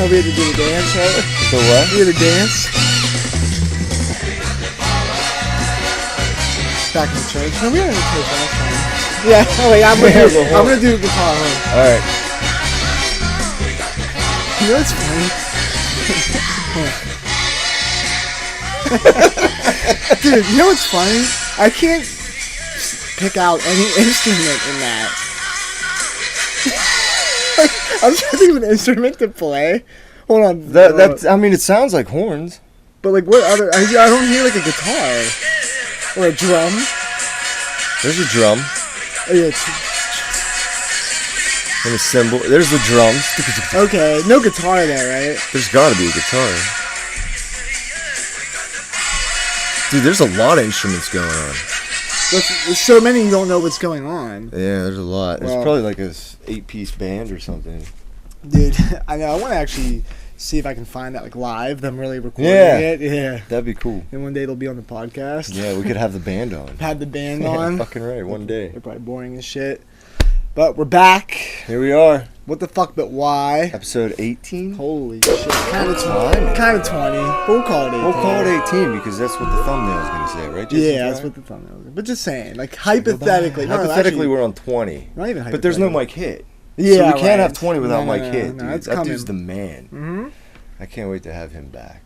Oh, we had to do the dance, right? The what? We had to dance. Back in the church. No, we were in the church last time. Yeah, I'm gonna do guitar. Alright. You know what's funny? Dude, you know what's funny? I can't pick out any instrument in that. I'm trying to think of an instrument to play. Hold on. That's. I mean, it sounds like horns. But like, what other? I don't hear like a guitar or a drum. There's a drum. Oh, yeah. And a cymbal. There's the drums. Okay, no guitar there, right? There's got to be a guitar. Dude, there's a lot of instruments going on. There's so many you don't know what's going on. Yeah, there's a lot. There's probably like a 8-piece band or something. Dude, I know. I want to actually see if I can find that like live. Them really recording it. Yeah, that'd be cool. And one day it'll be on the podcast. Yeah, we could have the band on. Had the band on. Fucking right. One day. They're probably boring as shit. But we're back. Here we are. What the fuck, but why? Episode 18? Holy shit. Kind of 20. Kind of 20. But we'll call it 18. We'll call it 18 because that's what the thumbnail's going to say, right? Yeah, that's what the thumbnail is. But just saying, like, hypothetically. Hypothetically, we're on 20. Not even hypothetically. But there's no mic hit. Yeah, so we can't have 20 without mic hit, no, dude. That coming. dude's the man. Mm-hmm. I can't wait to have him back.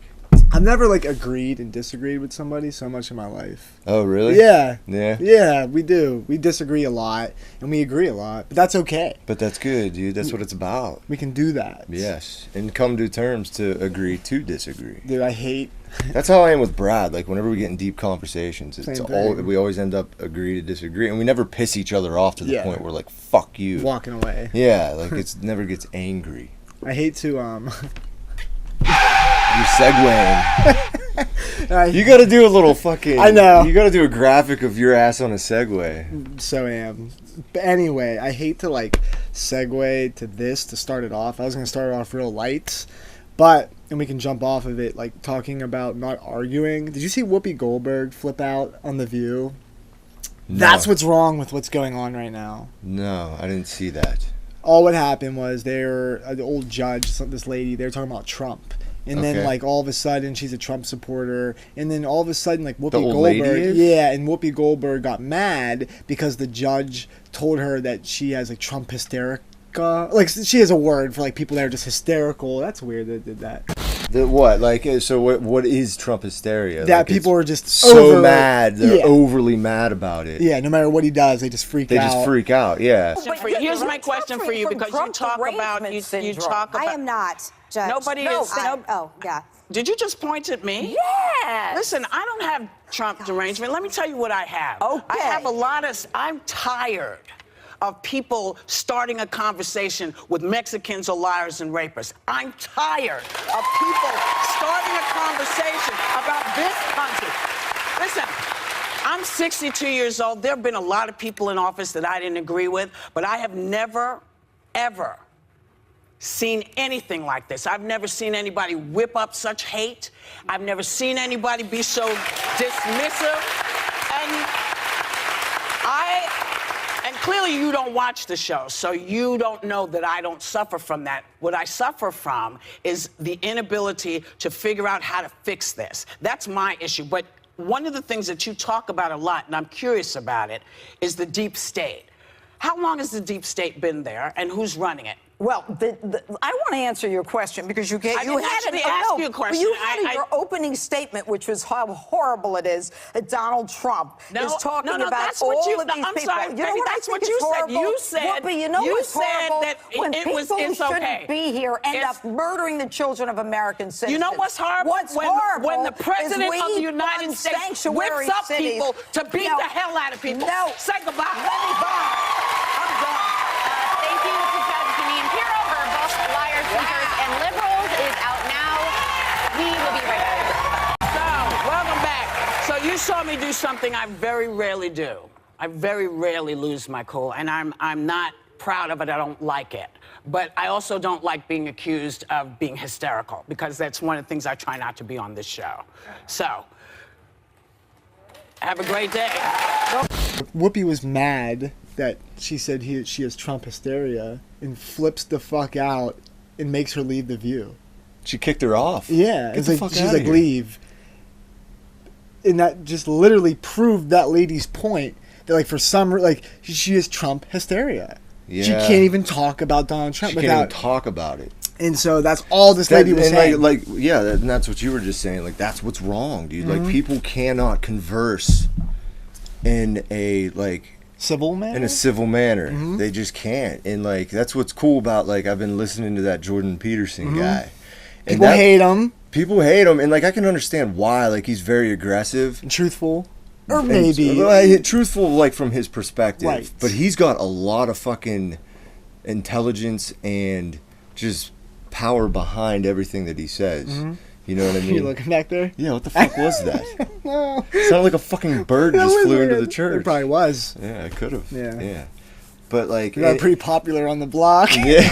I've never, like, agreed and disagreed with somebody so much in my life. Oh, really? Yeah. Yeah? Yeah, we do. We disagree a lot, and we agree a lot. But that's okay. But that's good, dude. That's what it's about. We can do that. Yes. And come to terms to agree to disagree. Dude, I hate... That's how I am with Brad. Like, whenever we get in deep conversations, Same thing. we always end up agree to disagree. And we never piss each other off to the point where, like, fuck you. Walking away. Yeah, like, it never gets angry. I hate to, You're segueing. You gotta do a little fucking... I know. You gotta do a graphic of your ass on a Segway. So am. But anyway, I hate to, like, segue to this to start it off. I was going to start it off real light. But, and we can jump off of it, like, talking about not arguing. Did you see Whoopi Goldberg flip out on The View? No. That's what's wrong with what's going on right now. No, I didn't see that. All what happened was they were, an old judge, this lady, they were talking about Trump. And then, like, all of a sudden, she's a Trump supporter. And then all of a sudden, like, Whoopi Goldberg... Yeah, and Whoopi Goldberg got mad because the judge told her that she has, like, Trump hysterica. Like, she has a word for, like, people that are just hysterical. That's weird that they did that. The what? Like, so what is Trump hysteria? That like, people are just so mad. They're overly mad about it. Yeah, no matter what he does, they just freak out. They just freak out, yeah. Here's my question for you, because you talk about... You talk about... I am not, Judge. Nobody is... Oh, yeah. Did you just point at me? Yes. Listen, I don't have Trump derangement. Let me tell you what I have. Okay. I have a lot of... I'm tired of people starting a conversation with Mexicans or liars and rapists. I'm tired of people starting a conversation about this country. Listen, I'm 62 years old. There have been a lot of people in office that I didn't agree with, but I have never, ever seen anything like this. I've never seen anybody whip up such hate. I've never seen anybody be so dismissive. And clearly you don't watch the show, so you don't know that I don't suffer from that. What I suffer from is the inability to figure out how to fix this. That's my issue. But one of the things that you talk about a lot, and I'm curious about it, is the deep state. How long has the deep state been there, and who's running it? Well, I want to answer your question because you had you a question. You had your opening statement, which was how horrible it is that Donald Trump is talking about all of these people. I'm sorry, you know what that's what you said. You said, Whoopi, you know what's horrible? That when people who shouldn't be here end up murdering the children of American citizens. You know what's horrible? When the president of the United States whips up people to beat the hell out of people. No. Say goodbye. Let me go. I'm done. Thank you to Judge Janine Pirro. Her book, Liars, Thinkers, and Liberals, is out now. We will be right back. So, welcome back. So you saw me do something I very rarely do. I very rarely lose my cool, and I'm not proud of it. I don't like it. But I also don't like being accused of being hysterical, because that's one of the things I try not to be on this show. So, have a great day. Whoopi was mad that she said she has Trump hysteria and flips the fuck out and makes her leave The View. She kicked her off. Yeah, Get it's the like fuck she's outta like here. leave, and that just literally proved that lady's point that like for some like she is Trump hysteria. Yeah. She can't even talk about Donald Trump She without can't even talk about it. And so that's all this lady was saying. Like yeah, and that's what you were just saying. Like that's what's wrong, dude. Like people cannot converse in a civil manner. In a civil manner, they just can't. And like that's what's cool about like I've been listening to that Jordan Peterson guy. And people hate him. People hate him, and like I can understand why. Like he's very aggressive and truthful. Or maybe truthful, like from his perspective, right. But he's got a lot of fucking intelligence and just power behind everything that he says. You know what I mean? You looking back there? Yeah. What the fuck was that? No. Sounded like a fucking bird just flew into the church. It probably was. Yeah, it could have. Yeah. Yeah. But like, you got pretty popular on the block. Yeah.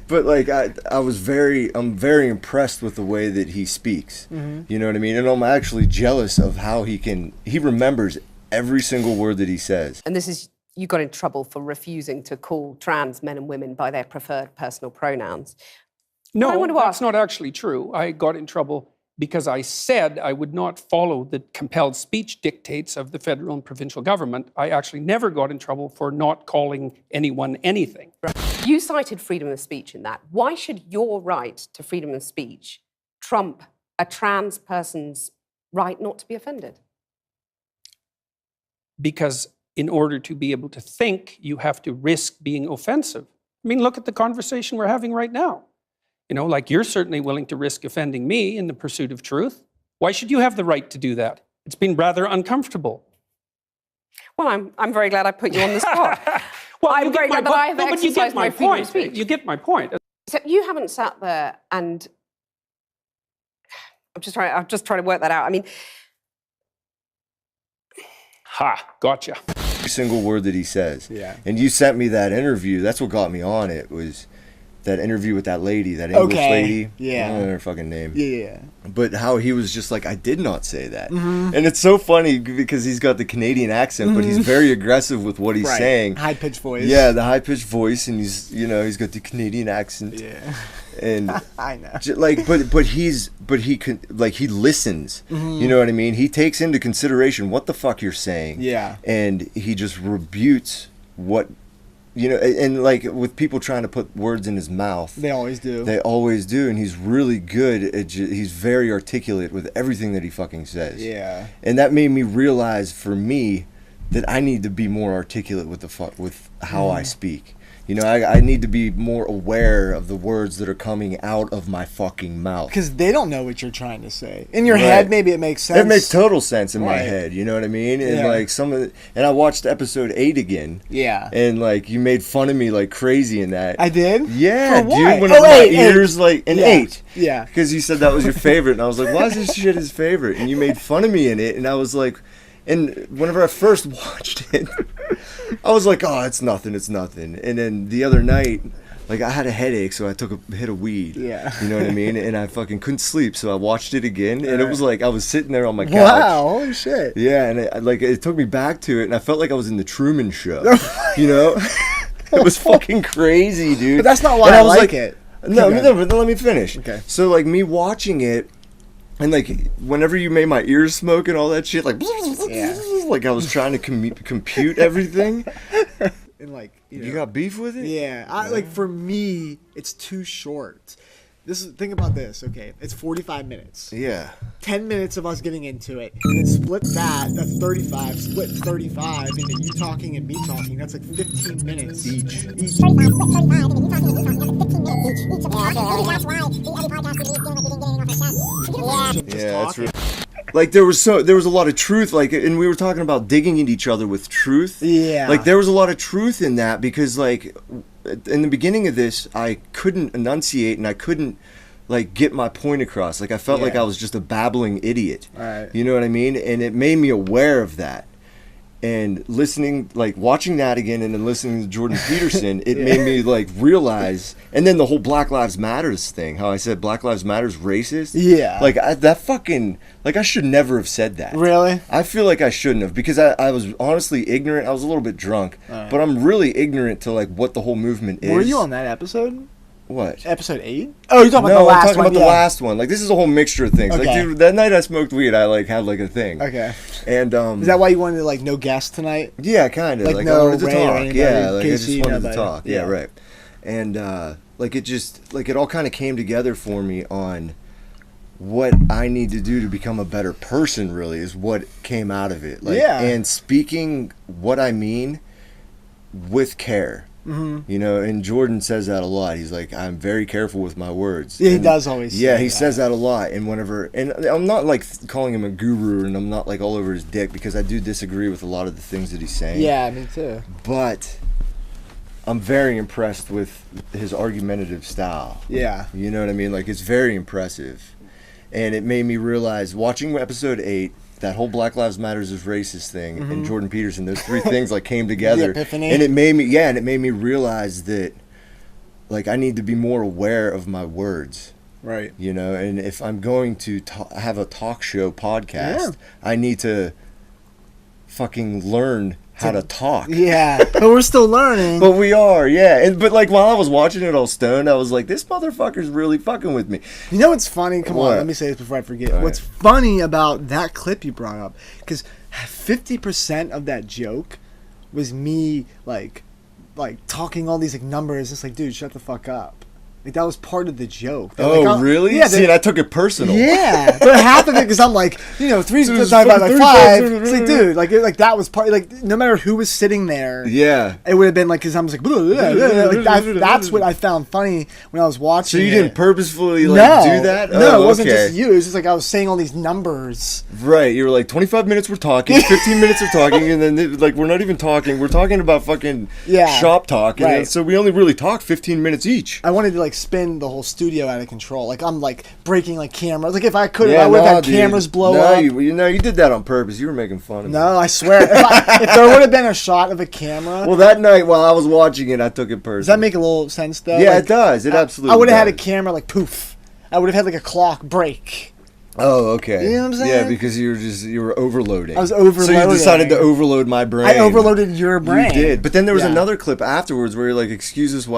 But like I'm very impressed with the way that he speaks. You know what I mean? And I'm actually jealous of how he remembers every single word that he says. And this is, you got in trouble for refusing to call trans men and women by their preferred personal pronouns. No, that's not actually true. I got in trouble because I said I would not follow the compelled speech dictates of the federal and provincial government. I actually never got in trouble for not calling anyone anything. You cited freedom of speech in that. Why should your right to freedom of speech trump a trans person's right not to be offended? Because in order to be able to think, you have to risk being offensive. I mean, look at the conversation we're having right now. You know, like you're certainly willing to risk offending me in the pursuit of truth. Why should you have the right to do that? It's been rather uncomfortable. Well, I'm very glad I put you on the spot. Well, I'm very glad that I have exercised my freedom of speech. You get my point. So you haven't sat there and I'm just trying to work that out. I mean, gotcha. Every single word that he says. Yeah. And you sent me that interview. That's what got me on it, was that interview with that lady, that English lady. Yeah. I don't know her fucking name. Yeah. But how he was just like, I did not say that. And it's so funny because he's got the Canadian accent, but he's very aggressive with what he's saying. High-pitched voice. Yeah, the high-pitched voice, and he's got the Canadian accent. Yeah. And I know. Like, but he listens. You know what I mean? He takes into consideration what the fuck you're saying. Yeah. And he just rebutes what, you know, and like with people trying to put words in his mouth. They always do. They always do, and he's really good at he's very articulate with everything that he fucking says. Yeah. And that made me realize, for me, that I need to be more articulate with how I speak. You know, I need to be more aware of the words that are coming out of my fucking mouth. Because they don't know what you're trying to say. In your head, maybe it makes sense. It makes total sense in my head, you know what I mean? And like and I watched episode 8 again. Yeah. And like you made fun of me like crazy in that. I did? Yeah, For what? dude. When my ears like an 8. Yeah. Because you said that was your favorite, and I was like, why is this shit his favorite? And you made fun of me in it, and I was like, and whenever I first watched it, I was like, oh, it's nothing. And then the other night, like I had a headache, so I took a hit of weed. Yeah. You know what I mean? And I fucking couldn't sleep, so I watched it again, and it was like I was sitting there on my couch. Wow, holy shit. Yeah, and it took me back to it, and I felt like I was in the Truman Show. You know? It was fucking crazy, dude. But that's not why I like it. No, but let me finish. Okay. So like me watching it, and like whenever you made my ears smoke and all that shit, like like I was trying to compute everything. And like you got beef with it? Yeah, like for me, it's too short. Think about this, okay? It's 45 minutes. Yeah. 10 minutes of us getting into it, and then split that's 35. Split 35 into you talking and me talking. That's like 15 minutes each. 35, split 35 into you talking and me talking. That's 15 minutes each. That's why every podcast we do, we didn't get anything off our chest. Yeah, that's right. Like there was a lot of truth, like, and we were talking about digging at each other with truth. Yeah. Like there was a lot of truth in that, because like in the beginning of this, I couldn't enunciate and I couldn't like get my point across. Like I felt like I was just a babbling idiot. Right. You know what I mean? And it made me aware of that. And listening, like watching that again and then listening to Jordan Peterson, it made me like realize, and then the whole Black Lives Matters thing, how I said Black Lives Matters racist. Yeah. Like that fucking, like I should never have said that. Really? I feel like I shouldn't have, because I was honestly ignorant. I was a little bit drunk, but I'm really ignorant to like what the whole movement is. Were you on that episode? What? Episode 8? Oh, you're talking about the last one. No, I'm talking about the last one. Like, this is a whole mixture of things. Okay. Like, dude, that night I smoked weed, I, like, had, like, a thing. Okay. And, is that why you wanted, like, no guests tonight? Yeah, kind of. Like, I no wanted to Ray talk. or anybody, Yeah, like, I Casey, just wanted nobody. to talk. Yeah, right. And, like, it just, like, it all kind of came together for me on what I need to do to become a better person, really, is what came out of it. Like, and speaking what I mean with care. Mm-hmm. You know, and Jordan says that a lot. He's like, I'm very careful with my words. Yeah, he does always say he that. says that a lot. And whenever, and I'm not like calling him a guru, and I'm not like all over his dick, because I do disagree with a lot of the things that he's saying. Yeah, me too. But I'm very impressed with his argumentative style. Yeah. You know what I mean? Like, it's very impressive. And it made me realize, watching episode 8, that whole Black Lives Matters is racist thing, and Jordan Peterson, those three things like came together. The epiphany. And it made me realize that, like, I need to be more aware of my words. Right. You know, and if I'm going to have a talk show podcast, I need to fucking learn how to talk. Yeah, but we're still learning. But we are, yeah. But like, while I was watching it all stoned, I was like, this motherfucker's really fucking with me. You know what's funny? Come What? on, let me say this before I forget. What's funny about that clip you brought up, because 50% of that joke was me like talking all these like numbers. It's like, dude, shut the fuck up. Like, that was part of the joke. Really? Yeah. See, and I took it personal. Yeah, but half of it, because I'm like, 3 divided by 5. It's like, dude, like that was part. Like, no matter who was sitting there, it would have been like, because I was like, that's what I found funny when I was watching. So you didn't purposefully do that? No, it wasn't just you. It was just like I was saying all these numbers. Right. You were like, 25 minutes we're talking, 15 minutes we're talking, and then like we're not even talking. We're talking about fucking shop talk, and so we only really talk 15 minutes each. I wanted to like spin the whole studio out of control. Like, I'm like breaking like cameras. Like, if I could, I would have had cameras blow up. You did that on purpose. You were making fun of me. No, I swear. if there would have been a shot of a camera. Well, that night while I was watching it, I took it personally. Does that make a little sense though? Yeah, like, it does. It absolutely I would have had does. a camera like poof. I would have had like a clock break. Oh, okay. You know what I'm saying? Yeah, because you were overloading. I was overloading. So you decided to overload my brain. I overloaded your brain. You did. But then there was another clip afterwards where you're like, excuse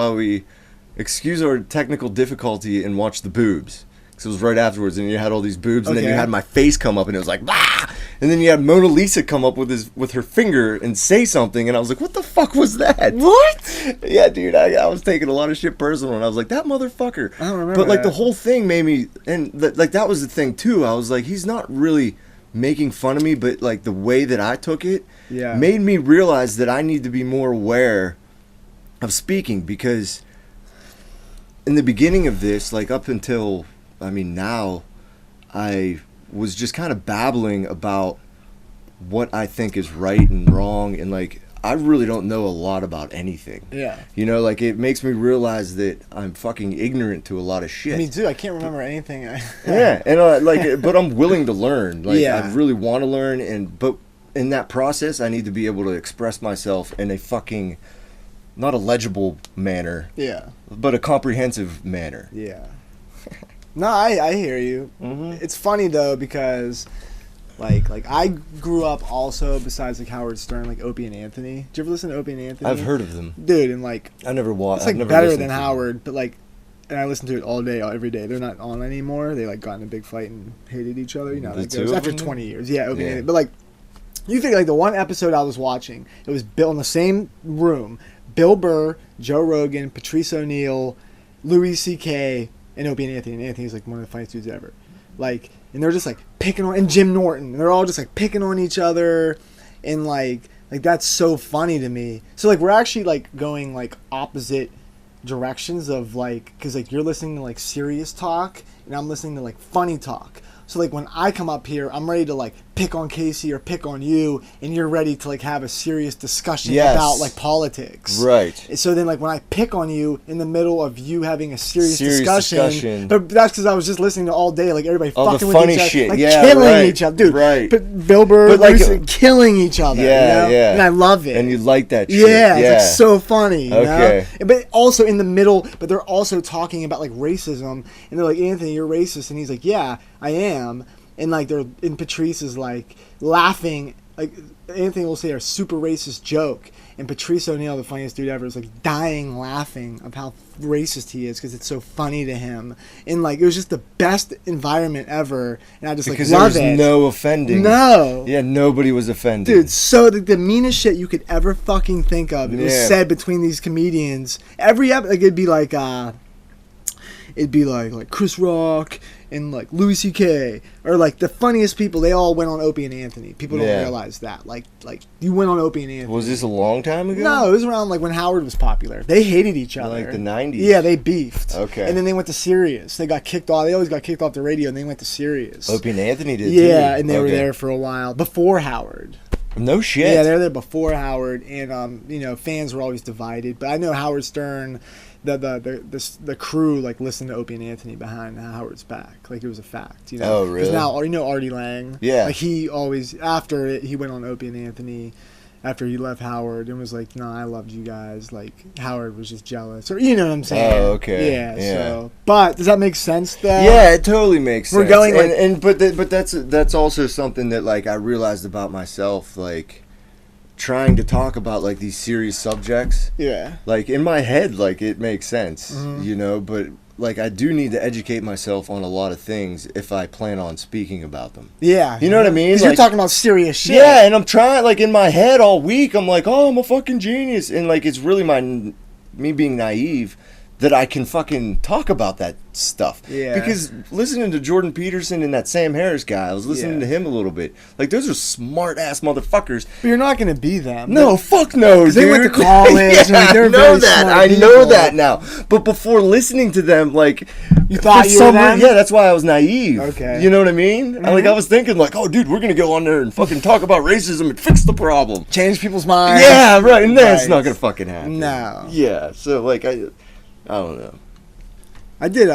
our technical difficulty and watch the boobs. Because it was right afterwards, and you had all these boobs, and then you had my face come up, and it was like, bah! And then you had Mona Lisa come up with her finger and say something, and I was like, what the fuck was that? What? Yeah, dude, I was taking a lot of shit personal, and I was like, that motherfucker. I don't remember. But like the whole thing made me, and like that was the thing too. I was like, he's not really making fun of me, but like the way that I took it made me realize that I need to be more aware of speaking, because in the beginning of this, like up until, now, I was just kind of babbling about what I think is right and wrong, and like, I really don't know a lot about anything. Yeah. You know, like, it makes me realize that I'm fucking ignorant to a lot of shit. Me too. I can't remember anything. Yeah, and but I'm willing to learn. Like, I really want to learn, but in that process, I need to be able to express myself in a fucking, not a legible manner. Yeah. But a comprehensive manner. Yeah. No, I hear you. Mm-hmm. It's funny though, because like I grew up also, besides like Howard Stern, like Opie and Anthony. Did you ever listen to Opie and Anthony? I've heard of them, dude. And like, I never watched. It's like better than Howard, but like, and I listen to it all day, every day. They're not on anymore. They like got in a big fight and hated each other. You know, that goes after 20 years. Yeah, Opie and Anthony. But like, you think like the one episode I was watching, it was Bill in the same room. Bill Burr, Joe Rogan, Patrice O'Neal, Louis C.K., and Opie and Anthony. And Anthony's like one of the funniest dudes ever. Like, and they're just like picking on, and Jim Norton. And they're all just like picking on each other, and like that's so funny to me. So like we're actually like going like opposite directions of like, because like you're listening to like serious talk, and I'm listening to like funny talk. So like when I come up here, I'm ready to like pick on Casey or pick on you, and you're ready to like have a serious discussion about like politics. Right. So then like when I pick on you in the middle of you having a serious discussion. But that's because I was just listening to all day, like everybody all fucking the funny with each other, shit. like Yeah, killing each other, dude. Right. But Bill Burr, like killing each other. Yeah, you know? And I love it. And you like that shit. Yeah, it's like so funny. You Okay. know? But also in the middle, but they're also talking about like racism, and they're like, Anthony, you're racist, and he's like, yeah, I am. And like and Patrice is like laughing, like Anthony will say a super racist joke, and Patrice O'Neal, the funniest dude ever, is like dying laughing of how racist he is because it's so funny to him. And like it was just the best environment ever, and I just because like love there was no offending. No. Yeah, nobody was offended. Dude, so the meanest shit you could ever fucking think of, it was said between these comedians. Every episode, like it'd be like Chris Rock and like Louis C.K. or like the funniest people. They all went on Opie and Anthony. People don't realize that. Like you went on Opie and Anthony. Was this a long time ago? No, it was around like when Howard was popular. They hated each other. Like the 90s. Yeah, they beefed. Okay. And then they went to Sirius. They got kicked off. They always got kicked off the radio, and they went to Sirius. Opie and Anthony did. Yeah, too. and they were there for a while before Howard. No shit. Yeah, they were there before Howard, and you know, fans were always divided. But I know Howard Stern, the crew like listened to Opie and Anthony behind Howard's back, like it was a fact. You know? Oh, really? Because now you know Artie Lang. Yeah. Like he always after it, he went on Opie and Anthony. After he left Howard and was like, no, I loved you guys. Like, Howard was just jealous. Or, you know what I'm saying? Oh, okay. Yeah. So, but does that make sense, though? Yeah, it totally makes sense. We're going like... But that's also something that, like, I realized about myself, like, trying to talk about, like, these serious subjects. Yeah. Like, in my head, like, it makes sense, you know, but... Like, I do need to educate myself on a lot of things if I plan on speaking about them. Yeah. You know what I mean? Because like, you're talking about serious shit. Yeah, and I'm trying, like, in my head all week, I'm like, oh, I'm a fucking genius. And, like, it's really me being naive that I can fucking talk about that stuff. Yeah. Because listening to Jordan Peterson and that Sam Harris guy, I was listening to him a little bit. Like, those are smart-ass motherfuckers. But you're not going to be them. No, fuck no, dude. They went to college. Yeah, and, like, I know that. I know that now. But before listening to them, like... You thought you were them? Yeah, that's why I was naive. Okay. You know what I mean? Mm-hmm. I was thinking, like, oh, dude, we're going to go on there and fucking talk about racism and fix the problem. Change people's minds. Yeah, right. And that's not going to fucking happen. No. Yeah, so, like, I don't know. I did,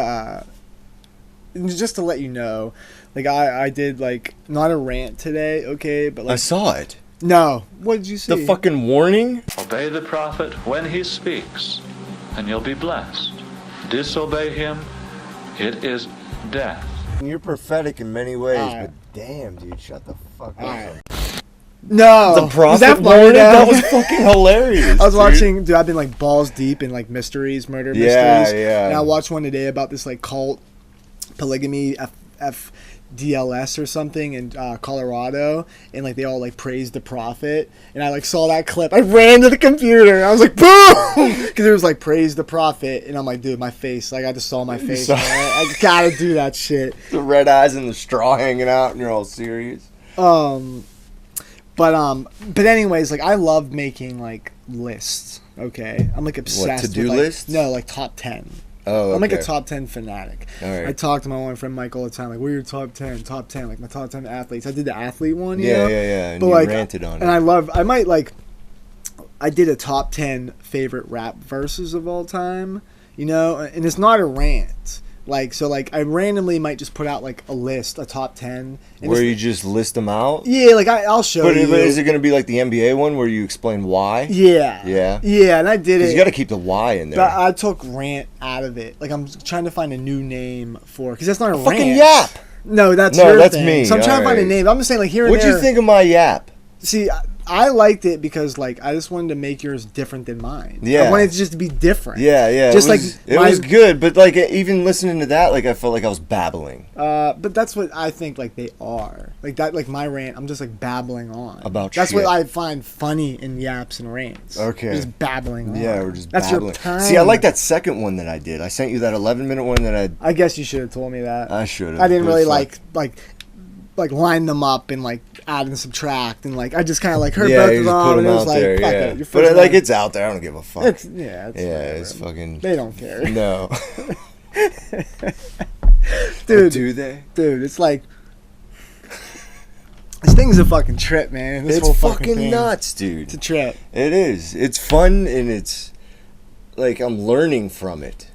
just to let you know, like, I did, like, not a rant today, okay? But like, I saw it. No. What did you see? The fucking warning? Obey the prophet when he speaks, and you'll be blessed. Disobey him, it is death. You're prophetic in many ways, but damn, dude, shut the fuck up. No. The prophet warning? That was fucking hilarious. I was watching, dude, I've been like balls deep in like mysteries, murder mysteries. Yeah. And I watched one today about this like cult, polygamy, FDLS or something in Colorado, and like they all like praised the prophet. And I like saw that clip. I ran to the computer. I was like, boom! Because it was like praise the prophet. And I'm like, dude, my face. Like I just saw my face. I gotta do that shit. The red eyes and the straw hanging out, and you're all serious. But anyways, like I love making like lists. Okay, I'm like obsessed. What, to-do with, like, lists? No, like top 10. Oh, okay. I'm like a top 10 fanatic. All right. I talk to my one friend Mike all the time. Like, what are your top 10? Top 10. Like my top 10 athletes. I did the athlete one. You know? Yeah. And but you like, ranted on it. And I did a top 10 favorite rap verses of all time. You know, and it's not a rant. Like, so, like, I randomly might just put out, like, a list, a top 10. Where you just list them out? Yeah, like, I'll show you. But is it going to be like the NBA one where you explain why? Yeah. Yeah? Yeah, and I did it. Because you got to keep the why in there. But I took rant out of it. Like, I'm trying to find a new name for... Because that's not a rant. Fucking yap! No, that's thing. Me. So I'm trying to find a name. I'm just saying, like, here and What'd there... you think of my yap? See, I liked it because, like, I just wanted to make yours different than mine. Yeah. I wanted it just to be different. Yeah. Just it was good, but, like, even listening to that, like, I felt like I was babbling. But that's what I think, like, they are. Like, that, like, my rant, I'm just, like, babbling on. That's shit. what I find funny in yaps and rants. Okay. Just babbling on. Yeah, we're just that's babbling. Your time. See, I like that second one that I did. I sent you that 11-minute one that I guess you should have told me that. I should have. I didn't really, like line them up and like add and subtract and like I just kind of like heard both of them and it was like there, fuck it. But but like it's out there. I don't give a fuck. It's fucking. They don't care. No. Dude, do they? Dude, it's like This thing's a fucking trip, man. This It's whole fucking thing. nuts, dude. It's a trip. It is. It's fun, and it's like I'm learning from it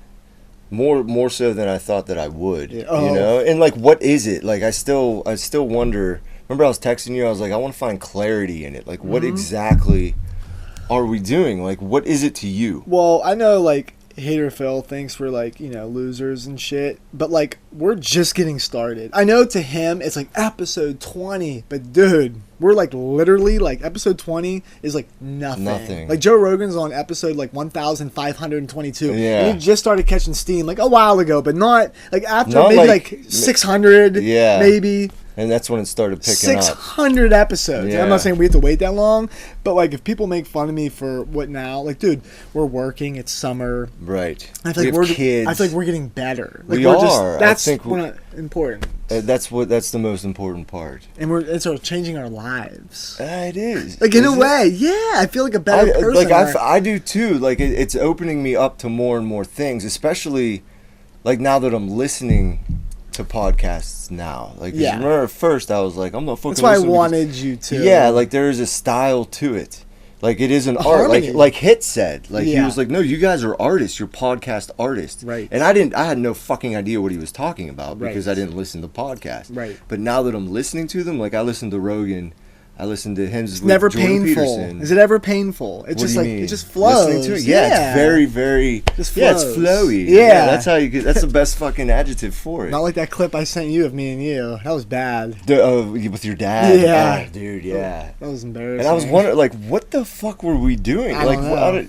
more so than I thought that I would. Yeah. You know, and like, what is it? Like, I still wonder. Remember, I was texting you. I was like, I want to find clarity in it. Like, what exactly are we doing? Like, what is it to you? Well, I know, like, Hater Phil thinks we're, like, you know, losers and shit, but, like, we're just getting started. I know to him it's like episode 20, but dude, we're like literally like episode 20 is like nothing. Like Joe Rogan's on episode like 1522. Yeah. And he just started catching steam like a while ago, but not like after maybe like 600 maybe. And that's when it started picking up. 600 episodes. Yeah. I'm not saying we have to wait that long, but like if people make fun of me for what now, like dude, we're working. It's summer. Right. I feel like kids. I feel like we're getting better. Like We we're are. That's I think important. That's the most important part. And it's sort of changing our lives. It is. Like in Is a it? way, yeah. I feel like a better person. Like I do too. Like it's opening me up to more and more things, especially like now that I'm listening to podcasts now. Like, 'cause you remember at first I was like, I'm not fucking. That's why I listening wanted you to. Yeah, like there is a style to it. Like it is an art. Harmony. Like Hit said. Like he was like, no, you guys are artists. You're podcast artists. Right. And I had no fucking idea what he was talking about because I didn't listen to podcasts. Right. But now that I'm listening to them, like I listened to Rogan. I listened to him. It's never painful. Peterson. Is it ever painful? It's just like it just flows. Listening to it? Yeah, it's very, very. Just flows. flows. It's flowy. Yeah. That's how you get. That's the best fucking adjective for it. Not like that clip I sent you of me and you. That was bad. With your dad. Yeah, dude. Yeah. That was embarrassing. And I was wondering, like, what the fuck were we doing? I don't know.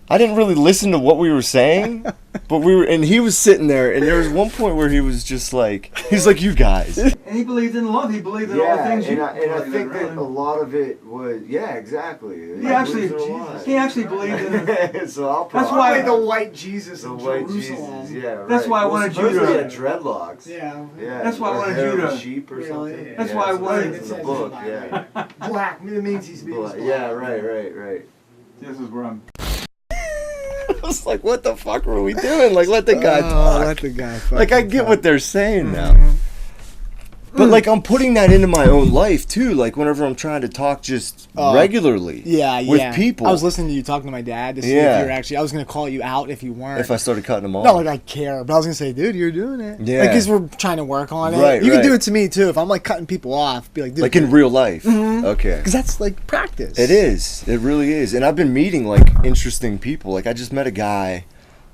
I didn't really listen to what we were saying, but and he was sitting there, and there was one point where he was just like, he's like, you guys. And he believed in love. He believed in all the things and I think that a lot of it was, exactly. He actually believed in it. So I'll That's why the white Jesus the in white Jerusalem. Jesus, yeah. Right. That's why I wanted you to. Supposedly he had dreadlocks. Yeah. That's why I wanted you to. Sheep or something. That's why I wanted. It's in the book. Yeah. Black. It means he's being black. Yeah. Right. This is where I'm. I was like, what the fuck were we doing? Like, let the guy talk. Let the guy Like, I get what they're saying now. But, like, I'm putting that into my own life, too. Like, whenever I'm trying to talk just regularly with people. I was listening to you talking to my dad to see if you were actually... I was going to call you out if you weren't. If I started cutting them off. Not like I care, but I was going to say, dude, you're doing it. Yeah. Like, because we're trying to work on it. Right, You can do it to me, too. If I'm, like, cutting people off, be like, dude. Like, in real life. Okay. Because that's, like, practice. It is. It really is. And I've been meeting, like, interesting people. Like, I just met a guy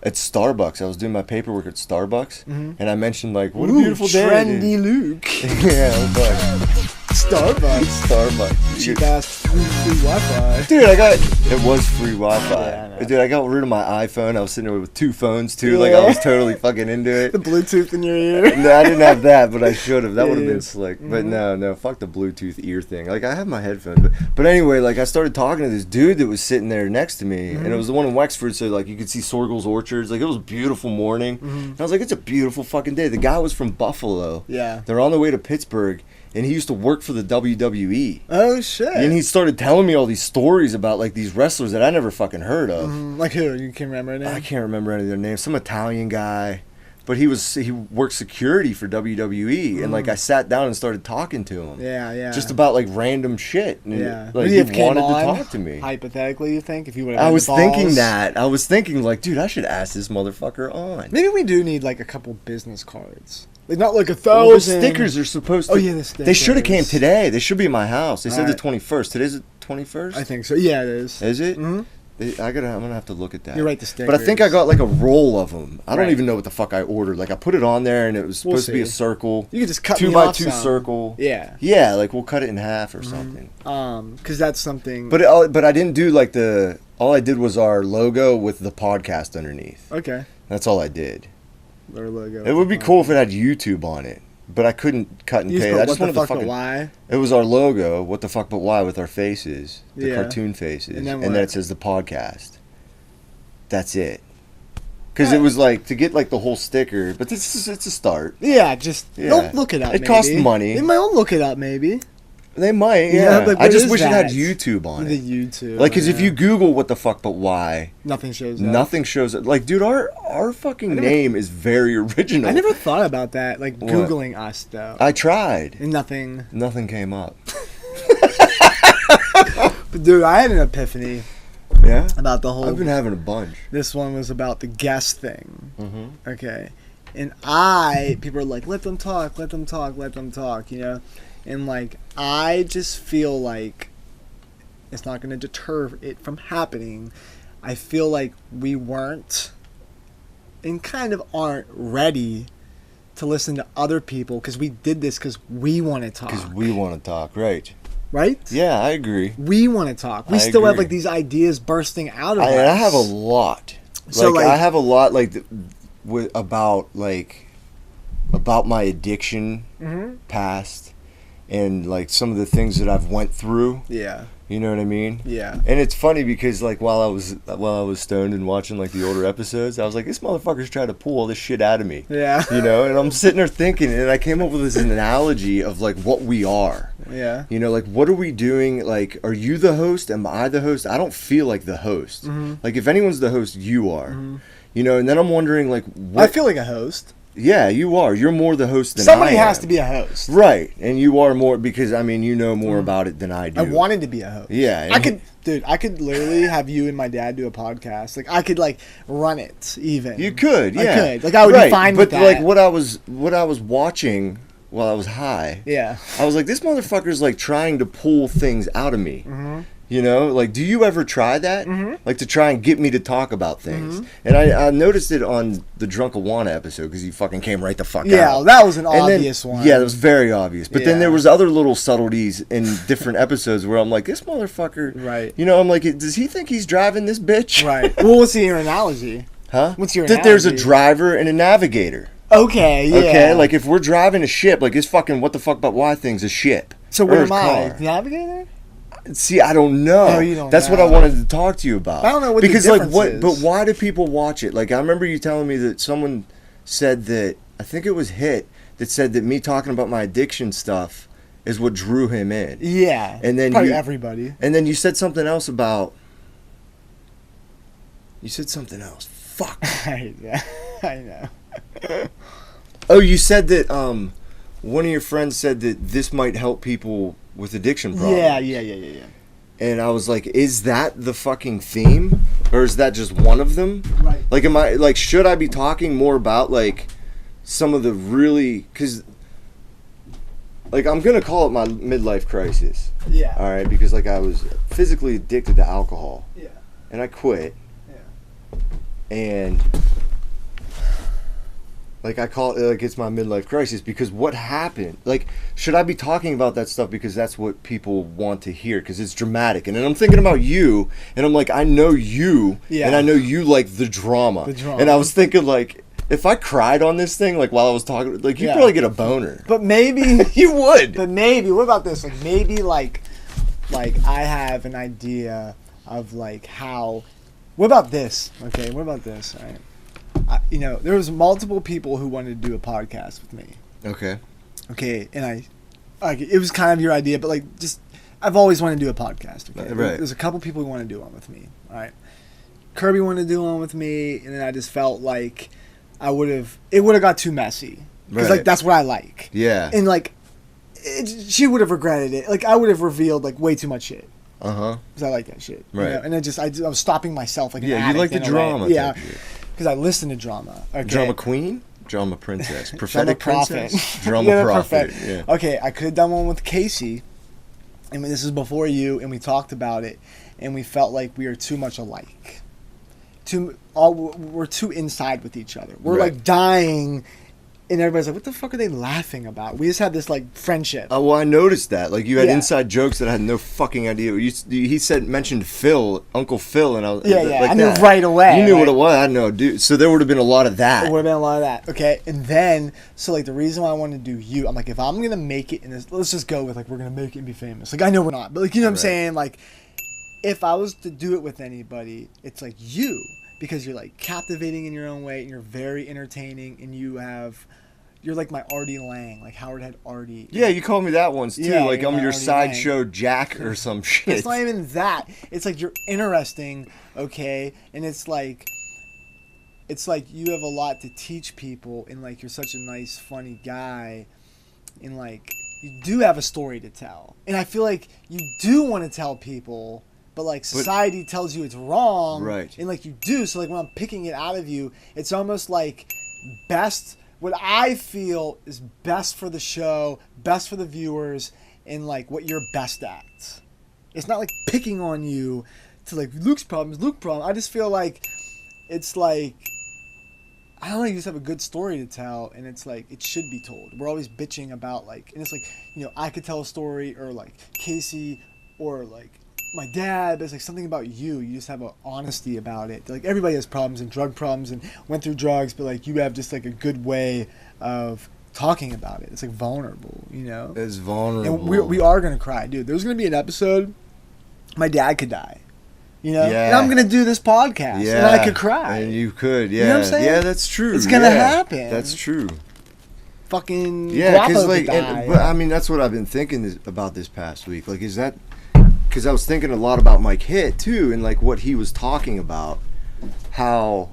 at Starbucks. I was doing my paperwork at Starbucks, and I mentioned, like, what a beautiful day. Trendy Luke. Yeah, I was like, Starbucks. Cheap ass free Wi-Fi. Dude, it was free Wi-Fi. Yeah, I know. Dude, I got rid of my iPhone. I was sitting there with 2 phones, too. Like, I was totally fucking into it. The Bluetooth in your ear. No, I didn't have that, but I should have. That would have been slick. But no, fuck the Bluetooth ear thing. Like, I have my headphones. But anyway, like, I started talking to this dude that was sitting there next to me, and it was the one in Wexford, so, like, you could see Sorgel's Orchards. Like, it was a beautiful morning. And I was like, it's a beautiful fucking day. The guy was from Buffalo. Yeah. They're on the way to Pittsburgh, and he used to work for the WWE. Oh, shit. And he started telling me all these stories about, like, these wrestlers that I never fucking heard of. Like who? You can remember their name? I can't remember any of their names. Some Italian guy. But he worked security for WWE, and like I sat down and started talking to him. Yeah. Just about like random shit. And, like Maybe he if wanted came to on, talk to me. Hypothetically, you think if you would have? I was thinking that. I was thinking like, dude, I should ask this motherfucker on. Maybe we do need like a couple business cards. Like not like 1,000. Well, the stickers are supposed to. Oh yeah, the stickers. They should have came today. They should be in my house. They said the 21st. Today's the 21st. I think so. Yeah, it is. Is it? Mm-hmm. I'm gonna have to look at that. You're right, the stickers. But I think I got like a roll of them. I don't even know what the fuck I ordered. Like I put it on there and it was supposed to be a circle. You could just cut 2x2 circle. Yeah. Yeah, like we'll cut it in half or something. Because that's something. But I didn't do like all I did was our logo with the podcast underneath. Okay. That's all I did. Our logo. It would be cool if it had YouTube on it. But I couldn't cut and paste. I just wanted the fucking. Why? It was our logo. What the fuck? But why? With our faces, the cartoon faces, and then it says the podcast. That's it. Because it was like to get like the whole sticker, but it's a start. Yeah, don't look it up. It costs money. They might look it up, maybe. They might, yeah. But I just wish it had YouTube on it. The YouTube. Like, because if you Google what the fuck, but why, nothing shows up. Nothing shows up. Like, dude, our fucking name is very original. I never thought about that. Like Googling us though. I tried. And nothing. Nothing came up. But dude, I had an epiphany. Yeah? About the whole... I've been having a bunch. This one was about the guest thing. Mm-hmm. Okay. And people are like, let them talk, you know? And, like, I just feel like it's not going to deter it from happening. I feel like we weren't and kind of aren't ready to listen to other people because we did this because we want to talk. Because we want to talk, right. Right? Yeah, I agree. We want to talk. We still have, like, these ideas bursting out of us. I have a lot. So, like, I have a lot, like, about my addiction past and, like, some of the things that I've went through. Yeah. You know what I mean? Yeah. And it's funny because, like, while I was stoned and watching, like, the older episodes, I was like, this motherfucker's trying to pull all this shit out of me. Yeah. You know? And I'm sitting there thinking, and I came up with this analogy of, like, what we are. Yeah. You know, like, what are we doing? Like, are you the host? Am I the host? I don't feel like the host. Mm-hmm. Like, if anyone's the host, you are. Mm-hmm. You know, and then I'm wondering, like, what... I feel like a host. Yeah, you are. You're more the host than I am. Somebody has to be a host. Right. And you are more, because, I mean, you know more about it than I do. I wanted to be a host. Yeah. I could literally have you and my dad do a podcast. Like, I could, like, run it even. You could, yeah. I could. Like, I would be fine with that. But, like, what I was watching while I was high, yeah, I was like, this motherfucker's, like, trying to pull things out of me. Mm-hmm. You know, like, do you ever try that? Mm-hmm. Like, to try and get me to talk about things. Mm-hmm. And I noticed it on the Lackawanna episode because he fucking came right the fuck out. Yeah, that was an obvious one. Yeah, that was very obvious. But then there was other little subtleties in different episodes where I'm like, this motherfucker, right? You know, I'm like, does he think he's driving this bitch? Right. Well, what's your analogy? Huh? What's your that analogy? There's a driver and a navigator. Okay, yeah. Okay, like, if we're driving a ship, like, this fucking what the fuck about why thing's a ship. So what am I? The navigator? See, I don't know. Oh, you don't That's know. what I wanted to talk to you about. I don't know what because, the difference is. But why do people watch it? Like, I remember you telling me that someone said that, I think it was Hit, that said that me talking about my addiction stuff is what drew him in. Yeah. And then probably everybody. And then you said something else about... You said something else. Fuck. I know. Oh, you said that one of your friends said that this might help people with addiction problems. Yeah. And I was like, is that the fucking theme? Or is that just one of them? Right. Like, should I be talking more about, like, some of the really... Because, like, I'm going to call it my midlife crisis. Yeah. All right? Because, like, I was physically addicted to alcohol. Yeah. And I quit. Yeah. And... Like, I call it, like, it's my midlife crisis because what happened? Like, should I be talking about that stuff because that's what people want to hear because it's dramatic? And then I'm thinking about you, and I'm like, I know you, and I know you like the drama. And I was thinking, like, if I cried on this thing, like, while I was talking, like, you'd probably get a boner. But maybe... You would. But maybe, what about this? Like, maybe, like I have an idea of, like, how... What about this? Okay, what about this? All right. You know, there was multiple people who wanted to do a podcast with me. Okay, and it was kind of your idea, but like, just I've always wanted to do a podcast. Okay, right. There's a couple people who want to do one with me. All right, Kirby wanted to do one with me, and then I just felt like it would have got too messy because like that's what I like. Yeah, and like she would have regretted it. Like I would have revealed like way too much shit. Because I like that shit. Right. You know? And I was stopping myself like you like the drama. Yeah. Because I listen to drama. Okay. Drama queen? Drama princess? Prophetic drama princess? Drama prophet. Yeah. Okay, I could have done one with Casey. I mean, this is before you, and we talked about it, and we felt like we are too much alike. We're too inside with each other. We're like dying, and everybody's like, what the fuck are they laughing about? We just had this like friendship. Oh, well, I noticed that. Like, you had inside jokes that I had no fucking idea. He mentioned Phil, Uncle Phil, and I was like I knew right away. You knew what it was. I know, dude. So there would have been a lot of that. There would have been a lot of that. Okay, and then so like the reason why I wanted to do you, I'm like, if I'm gonna make it in this, let's just go with like we're gonna make it and be famous. Like I know we're not, but like you know what I'm saying. Like if I was to do it with anybody, it's like you because you're like captivating in your own way and you're very entertaining and you're like my Artie Lang, like Howard had Artie. Yeah, you called me that once too. Yeah, like I'm your Artie sideshow Jack or some shit. It's not even that. It's like you're interesting, okay? And it's like you have a lot to teach people, and like you're such a nice, funny guy, and like you do have a story to tell. And I feel like you do want to tell people, but like society tells you it's wrong. Right. And like you do. So like when I'm picking it out of you, it's almost like best, what I feel is best for the show, best for the viewers, and like what you're best at. It's not like picking on you to like Luke's problem is Luke's problem. I just feel like it's like, I don't know, you just have a good story to tell, and it's like, it should be told. We're always bitching about like, and it's like, you know, I could tell a story, or like Casey, or like my dad, but it's like something about you. You just have an honesty about it. Like everybody has problems and drug problems and went through drugs, but like you have just like a good way of talking about it. It's like vulnerable, you know? It's vulnerable. And we are going to cry, dude. There's going to be an episode, my dad could die. You know, yeah. And I'm gonna do this podcast, and I could cry. And you could, yeah. You know what I'm saying? Yeah, that's true. It's gonna happen. That's true. Fucking because like, die. but I mean, that's what I've been thinking about this past week. Like, is that because I was thinking a lot about Mike Hitt too, and like what he was talking about, how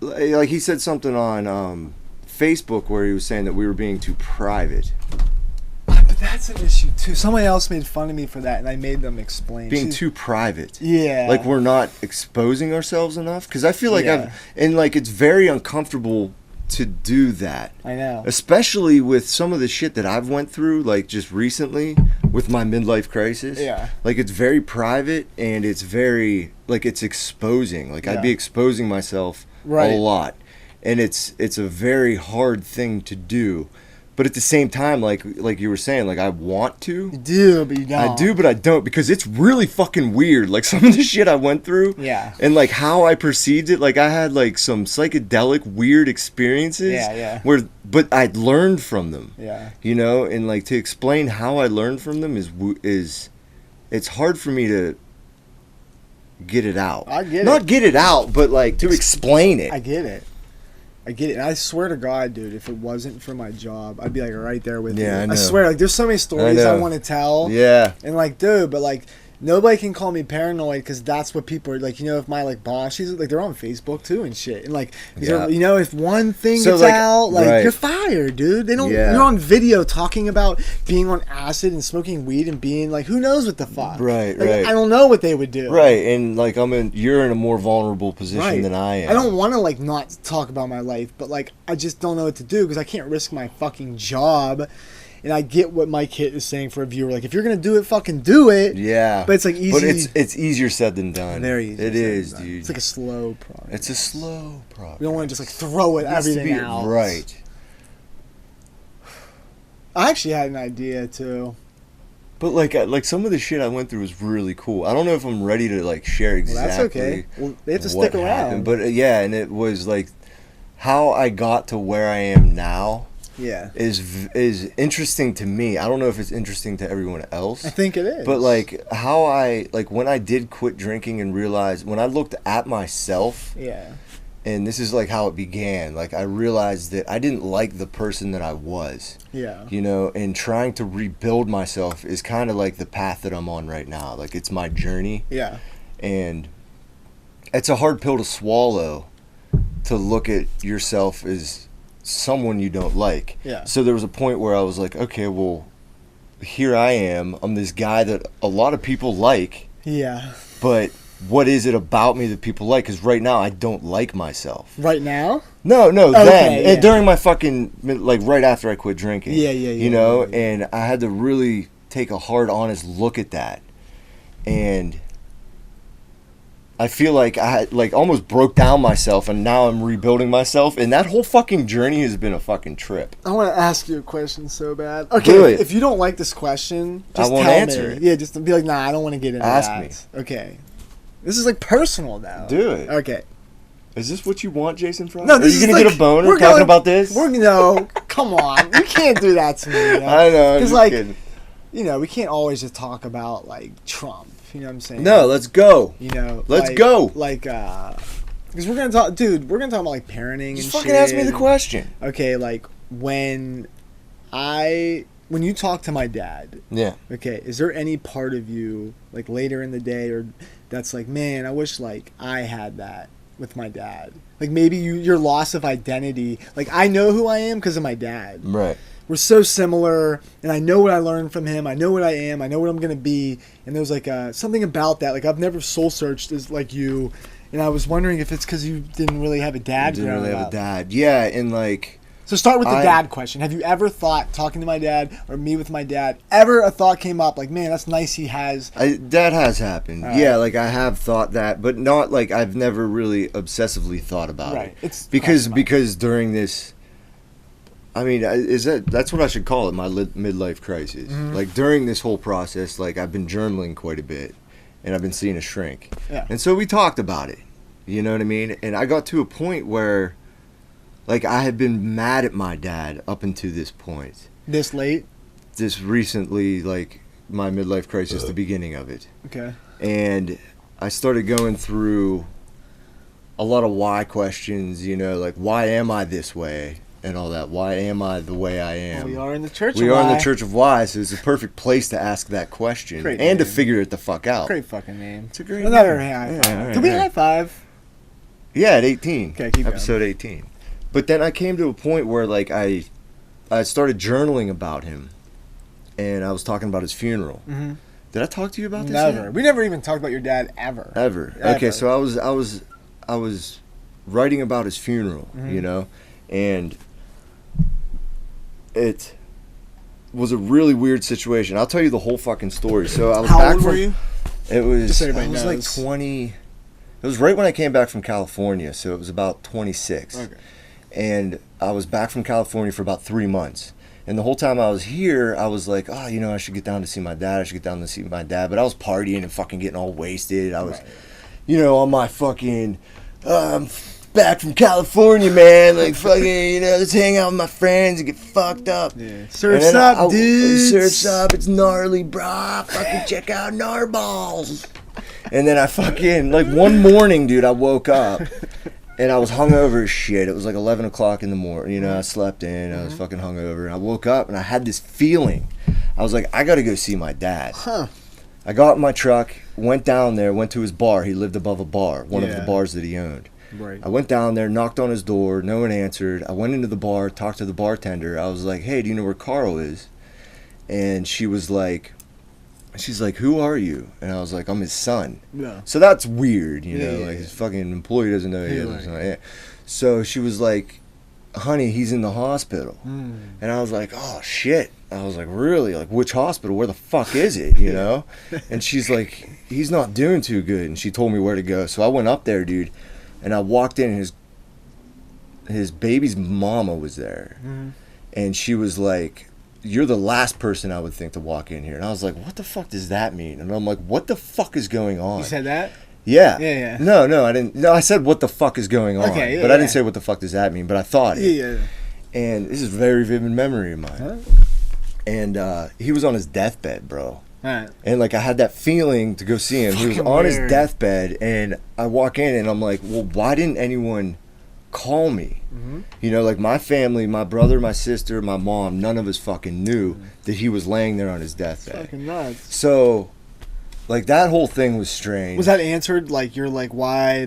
like he said something on Facebook where he was saying that we were being too private. But that's an issue too. Somebody else made fun of me for that, and I made them explain. Being too private. Yeah. Like we're not exposing ourselves enough. Because I feel like it's very uncomfortable to do that. I know. Especially with some of the shit that I've went through, like just recently with my midlife crisis. Yeah. Like it's very private, and it's very, like it's exposing. Like I'd be exposing myself a lot. And it's a very hard thing to do. But at the same time, like you were saying, like I want to. You do, but you don't. I do, but I don't, because it's really fucking weird. Like some of the shit I went through. Yeah. And like how I perceived it. Like I had like some psychedelic weird experiences. Yeah. But I learned from them. Yeah. You know, and like to explain how I learned from them is it's hard for me to get it out. I get it. Not get it out, but like to explain it. I get it. And I swear to God, dude, if it wasn't for my job, I'd be like right there with you. I know. I swear, like there's so many stories I want to tell. Yeah. And like, dude, but like nobody can call me paranoid, because that's what people are like. You know, if my like boss, she's like, they're on Facebook too and shit, and like, you know, if one thing gets out, like you're fired, dude. They don't. You're on video talking about being on acid and smoking weed and being like, who knows what the fuck. Right. I don't know what they would do. Right, and like you're in a more vulnerable position than I am. I don't want to like not talk about my life, but like I just don't know what to do, because I can't risk my fucking job. And I get what Mike Hitt is saying for a viewer. Like, if you're gonna do it, fucking do it. Yeah. But it's like easy. But it's easier said than done. Very easy. It is, dude. It's like a slow progress. It's a slow progress. We don't want to just like throw everything out. Right. I actually had an idea too. But like some of the shit I went through was really cool. I don't know if I'm ready to like share exactly. Well, that's okay. Well, they have to stick around. Happened. But yeah, and it was like how I got to where I am now. Yeah. Is interesting to me. I don't know if it's interesting to everyone else. I think it is. But like how when I did quit drinking and realized, when I looked at myself. Yeah. And this is like how it began. Like I realized that I didn't like the person that I was. Yeah. You know, and trying to rebuild myself is kind of like the path that I'm on right now. Like it's my journey. Yeah. And it's a hard pill to swallow, to look at yourself as someone you don't like. Yeah. So there was a point where I was like, okay, well, here I am. I'm this guy that a lot of people like. Yeah. But what is it about me that people like? Because right now I don't like myself. Right now? No, then. Yeah. During my fucking, like right after I quit drinking. Yeah. You know, and I had to really take a hard, honest look at that. And I feel like I had, like almost broke down myself, and now I'm rebuilding myself, and that whole fucking journey has been a fucking trip. I want to ask you a question so bad. Okay, Do it. If you don't like this question, just I won't tell answer me. it. Yeah, just be like, nah, I don't want to get into Ask that. me. Okay. This is like personal now. Do it. Okay. Is this what you want, Jason Fry? No, Are this you is gonna get a boner talking about this? No, come on. You can't do that to me. You know? I know. I'm just like, kidding. You know, we can't always just talk about like Trump. You know what I'm saying? No, let's go. You know, let's like, go. Like, because we're gonna talk, dude. We're gonna talk about like parenting. Just and fucking shit. ask me the question. Okay, like when you talk to my dad. Yeah. Okay, is there any part of you like later in the day or that's like, man, I wish like I had that with my dad. Like maybe your loss of identity. Like I know who I am because of my dad. Right. We're so similar, and I know what I learned from him. I know what I am. I know what I'm gonna be. And there's like something about that. Like I've never soul searched as like you, and I was wondering if it's because you didn't really have a dad. Didn't really have a dad. Yeah, and like. So start with the dad question. Have you ever thought, talking to my dad or me with my dad, ever a thought came up like, man, that's nice he has... That has happened. Yeah, like I have thought that, but not like I've never really obsessively thought about it. It's because during this... I mean, that's what I should call it, my midlife crisis. Mm-hmm. Like during this whole process, like I've been journaling quite a bit, and I've been seeing a shrink. Yeah. And so we talked about it, you know what I mean? And I got to a point where... Like, I had been mad at my dad up until this point. This late? This recently, like, my midlife crisis, the beginning of it. Okay. And I started going through a lot of why questions, you know, like, why am I this way? And all that. Why am I the way I am? Well, we are in the Church of We Why. are in the Church of Why, so it's a perfect place to ask that question. Great and name. to figure it the fuck out. Great fucking name. It's a great Another name. high five. Yeah, right, Can we right. high five? Yeah, at 18. Okay, keep going. Episode 18. But then I came to a point where, like, I started journaling about him, and I was talking about his funeral. Mm-hmm. Did I talk to you about this? Never. yet? We never even talked about your dad ever. Ever. Okay, so I was writing about his funeral, you know, and it was a really weird situation. I'll tell you the whole fucking story. So I was How back old from, were you? It was Just so everybody I was knows. like 20. It was right when I came back from California, so it was about 26. Okay. And I was back from California for about 3 months. And the whole time I was here, I was like, oh, you know, I should get down to see my dad. I should get down to see my dad. But I was partying and fucking getting all wasted. I was, you know, on my fucking, I'm back from California, man. Like, fucking, you know, let's hang out with my friends and get fucked up. Yeah. Surf's up, dudes. Surf's up. It's gnarly, brah. Fucking check out Narballs. And then I fucking, like, one morning, dude, I woke up. And I was hungover as shit. It was like 11 o'clock in the morning. You know, I slept in. I was fucking hungover. And I woke up and I had this feeling. I was like, I got to go see my dad. Huh. I got in my truck, went down there, went to his bar. He lived above a bar, one of the bars that he owned. Right. I went down there, knocked on his door. No one answered. I went into the bar, talked to the bartender. I was like, hey, do you know where Carl is? And she's like, who are you? And I was like, I'm his son. Yeah. So that's weird, you know, Yeah, like yeah. his fucking employee doesn't know he Yeah, is. right. His son. Yeah. So she was like, honey, he's in the hospital. And I was like, oh shit. I was like, really? Like, which hospital? Where the fuck is it? You know? And she's like, he's not doing too good. And she told me where to go. So I went up there, dude, and I walked in, and his baby's mama was there. And she was like, you're the last person I would think to walk in here. And I was like, what the fuck does that mean? And I'm like, what the fuck is going on? You said that? Yeah. Yeah. No, I didn't. No, I said, what the fuck is going on? Okay, yeah, but I didn't yeah. say, what the fuck does that mean? But I thought it. Yeah. And this is a very vivid memory of mine. Huh? And he was on his deathbed, bro. Alright. And, like, I had that feeling to go see him. He was Fucking on his weird. deathbed, and I walk in, and I'm like, well, why didn't anyone call me? You know, like, my family, my brother, my sister, my mom, none of us fucking knew that he was laying there on his deathbed. Fucking nuts. So, like, that whole thing was strange. Was that answered? Like, you're like, why?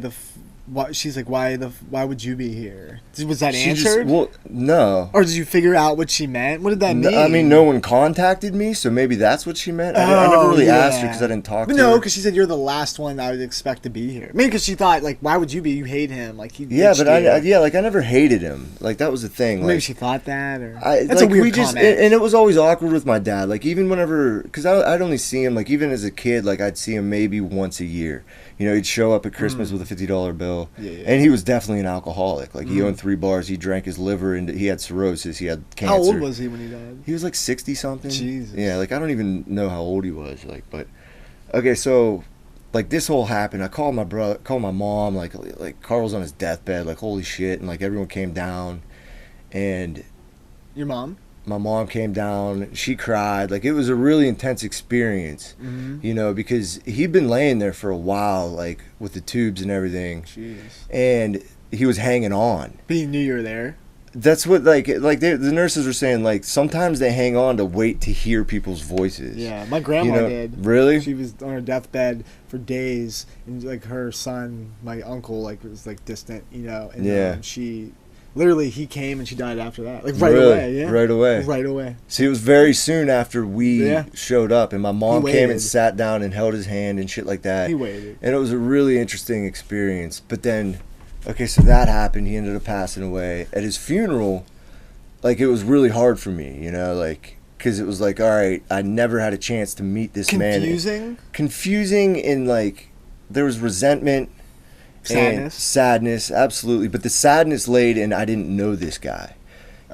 She's like, why would you be here? Was that She just- answered? well, no. Or did you figure out what she meant? What did that mean? I mean, no one contacted me, so maybe that's what she meant. I never really asked her because I didn't talk But to no, her. because she said you're the last one I would expect to be here. Maybe because she thought, like, why would you be? You hate him. Like, he Yeah, ditched but you. like, I never hated him. Like, that was the thing. Maybe Like, she thought that, or that's a weird comment. and it was always awkward with my dad. Like, even whenever, because I'd only see him, like, even as a kid, like, I'd see him maybe once a year. You know, he'd show up at Christmas with a $50 bill. Yeah. And he was definitely an alcoholic. Like, he owned 3 bars. He drank his liver, and he had cirrhosis. He had cancer. How old was he when he died? He was like 60-something. Jesus. Yeah, like, I don't even know how old he was. Like, but, okay, so, like, this whole happened. I called my brother, called my mom, like Carl's on his deathbed, like, holy shit. And, like, everyone came down. And Your mom? my mom came down, she cried. Like, it was a really intense experience, you know, because he'd been laying there for a while, like, with the tubes and everything. Jeez. And he was hanging on. But he knew you were there? That's what the nurses were saying. Like sometimes they hang on to wait to hear people's voices. Yeah, my grandma did. Really? She was on her deathbed for days, and like her son, my uncle, like was like distant, and she. Literally, he came and she died after that. Like right away, yeah. Right away. Right away. See, it was very soon after we showed up, and my mom came and sat down and held his hand and shit like that. He waited. And it was a really interesting experience. But then, okay, so that happened. He ended up passing away. At his funeral, like, it was really hard for me, because it was like, all right, I never had a chance to meet this man. Confusing? Confusing, and, like, there was resentment. Sadness, absolutely. But the sadness laid in I didn't know this guy.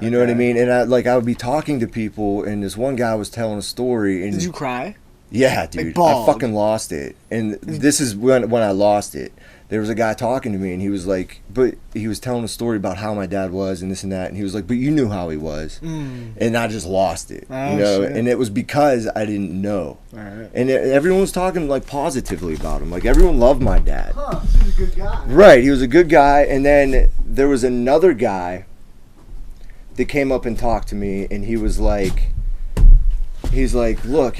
You know what I mean? And I would be talking to people, and this one guy was telling a story. And did you cry? Yeah, dude. I fucking lost it. And this is when I lost it. There was a guy talking to me, and he was like, but he was telling a story about how my dad was and this and that. And he was like, but you knew how he was. And I just lost it, Shit. And it was because I didn't know. Right. And everyone was talking like positively about him. Like everyone loved my dad. Huh, he was a good guy. Right, he was a good guy. And then there was another guy that came up and talked to me, and he was like, look,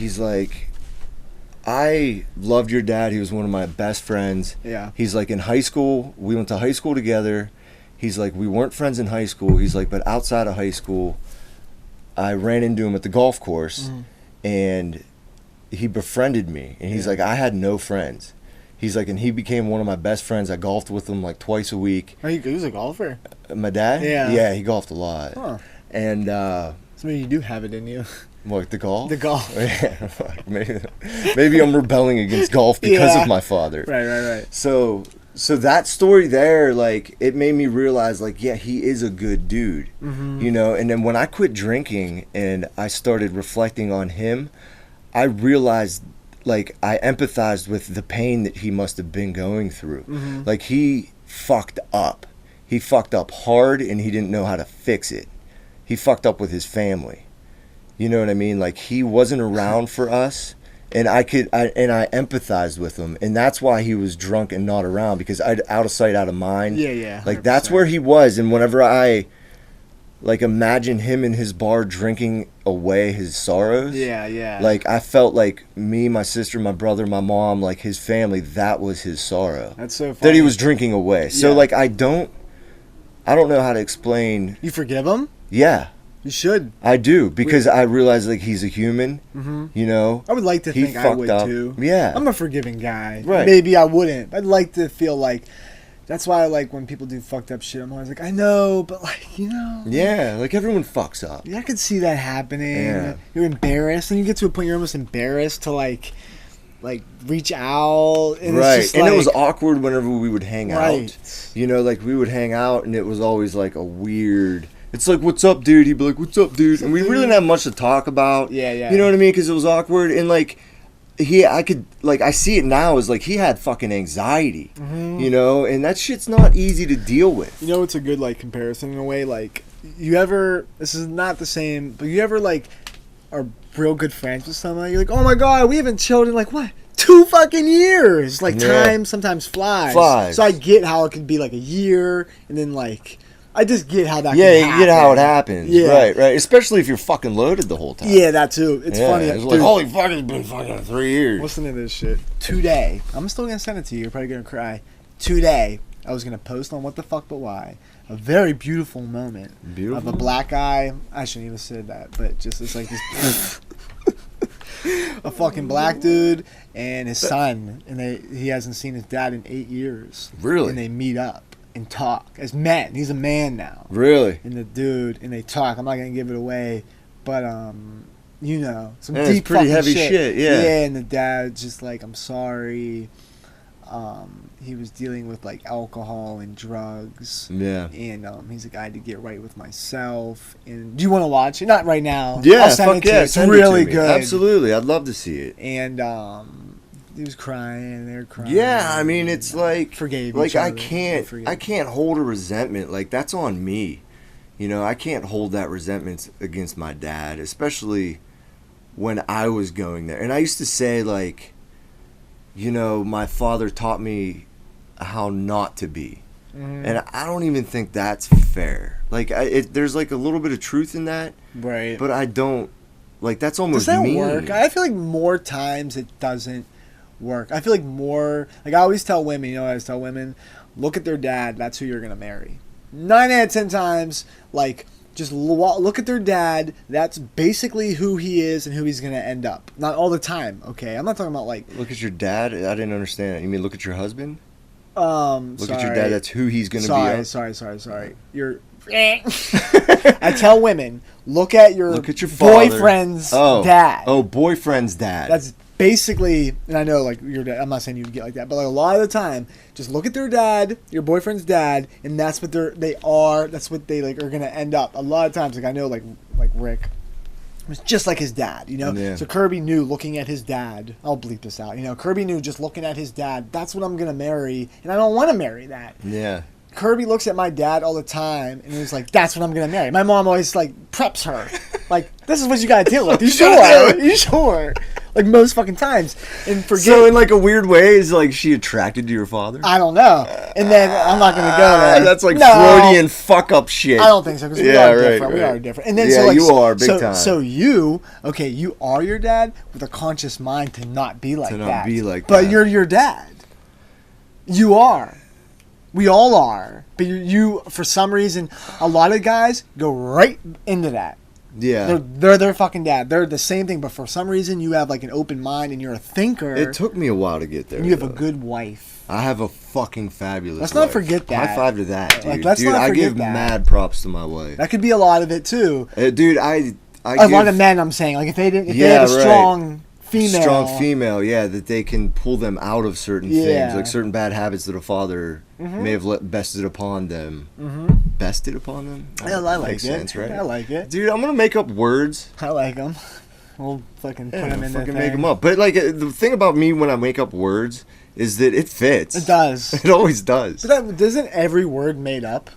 I loved your dad. He was one of my best friends. Yeah. He's like, in high school, we went to high school together. He's like, we weren't friends in high school. He's like, but outside of high school, I ran into him at the golf course, and he befriended me. And he's like, I had no friends. He's like, and he became one of my best friends. I golfed with him like twice a week. Oh, he was a golfer? My dad? Yeah. Yeah, he golfed a lot. Huh. And, so maybe you do have it in you. What, the golf? The golf. Yeah, maybe I'm rebelling against golf because of my father. Right. So that story there, like, it made me realize, like, yeah, he is a good dude, And then when I quit drinking and I started reflecting on him, I realized, like, I empathized with the pain that he must have been going through. Like, he fucked up. He fucked up hard, and he didn't know how to fix it. He fucked up with his family. You know what I mean? Like, he wasn't around for us, and I empathized with him, and that's why he was drunk and not around, because out of sight, out of mind. Yeah. Like, that's where he was, and whenever I, like, imagine him in his bar drinking away his sorrows. Yeah. Like, I felt like me, my sister, my brother, my mom, like, his family, that was his sorrow. That's so funny. That he was drinking away. So, like, I don't know how to explain. You forgive him? Yeah. You should. I do, because I realize, like, he's a human, I would like to think I would, too. Yeah. I'm a forgiving guy. Right. Maybe I wouldn't. I'd like to feel like... That's why I like when people do fucked up shit. I'm always like, I know, but like, Yeah, like everyone fucks up. Yeah, I could see that happening. Yeah. You're embarrassed, and you get to a point you're almost embarrassed to like reach out. And Right, it's just and like, it was awkward whenever we would hang Right. out. Like we would hang out, and it was always like a weird... It's like, what's up, dude? He'd be like, what's up, dude? And we really didn't have much to talk about. Yeah. You know what I mean? Because it was awkward, and like... I see it now as like he had fucking anxiety, and that shit's not easy to deal with. It's a good like comparison in a way. Like, this is not the same, but you ever like are real good friends with someone? You're like, oh my god, we haven't chilled in like what? 2 fucking years. Like time sometimes flies. So I get how it could be like a year, and then like. I just get how that can happen. You get how it happens. Yeah. Right. Especially if you're fucking loaded the whole time. Yeah, that too. It's funny. It's like, holy fuck, it's been fucking 3 years. Listen to this shit. Today, I'm still going to send it to you. You're probably going to cry. Today, I was going to post on What the Fuck But Why a very beautiful moment of a black guy. I shouldn't even have said that, but just it's like this... a fucking black dude and his son, and he hasn't seen his dad in 8 years. Really? And they meet up and talk as men. He's a man now. Really? And they talk. I'm not gonna give it away, but some Yeah, deep it's pretty fucking heavy shit. Yeah. Yeah, and the dad's just like, I'm sorry. He was dealing with like alcohol and drugs. Yeah. And he's like, I had to get right with myself. And do you want to watch it? Not right now. Yeah, I'll send it to you. It's really good. Absolutely, I'd love to see it. And he was crying. They were crying. Yeah, I mean, it's like forgave like each other. I can't hold a resentment. Like, that's on me. I can't hold that resentment against my dad, especially when I was going there. And I used to say, like, my father taught me how not to be. And I don't even think that's fair. Like, there's like a little bit of truth in that. Right. But I don't, like, that's almost Does that mean. work? I feel like more times it doesn't work. I feel like more, like I always tell women, I always tell women, look at their dad, that's who you're going to marry. 9 out of 10 times, like, just look at their dad, that's basically who he is and who he's going to end up. Not all the time, okay? I'm not talking about, like... Look at your dad? I didn't understand that. You mean look at your husband? Look at your dad, that's who he's going to be. Sorry. You're... I tell women, look at your boyfriend's dad. Oh, boyfriend's dad. That's basically, and I know, like, your dad, I'm not saying you get like that, but like a lot of the time, just look at their dad, your boyfriend's dad, and that's what that's what they like are gonna end up. A lot of times, like I know, like Rick was just like his dad, Yeah. So Kirby knew looking at his dad. I'll bleep this out. Kirby knew just looking at his dad. That's what I'm gonna marry, and I don't want to marry that. Yeah. Kirby looks at my dad all the time, and he's like, "That's what I'm gonna marry." My mom always like preps her, like, "This is what you gotta deal with." You sure? You sure? Like most fucking times, and So in like a weird way, is like she attracted to your father? I don't know. And then I'm not gonna go there. That's like Freudian fuck up shit. I don't think so because we are different. We are different. And then so like you are big time. So you are your dad with a conscious mind to not be like that. To not be like that. But you're your dad. You are. We all are. But you for some reason, a lot of guys go right into that. Yeah. They're their fucking dad. They're the same thing, but for some reason you have like an open mind and you're a thinker. It took me a while to get there. And you have a good wife. I have a fucking fabulous Let's wife. not forget that. High five to that, dude. Like, let's dude, not I forget give that. mad props to my wife. That could be a lot of it too. Dude, a lot of men, I'm saying, like if they have a strong female, that they can pull them out of certain things, like certain bad habits that a father may have bested upon them. Bested upon them? Yeah, I like Makes it. sense, right? I like it. Dude, I'm gonna make up words. I like them. We'll fucking put them in there. Fucking make them up. But like the thing about me when I make up words is that it fits. It does. It always does. But isn't every word made up?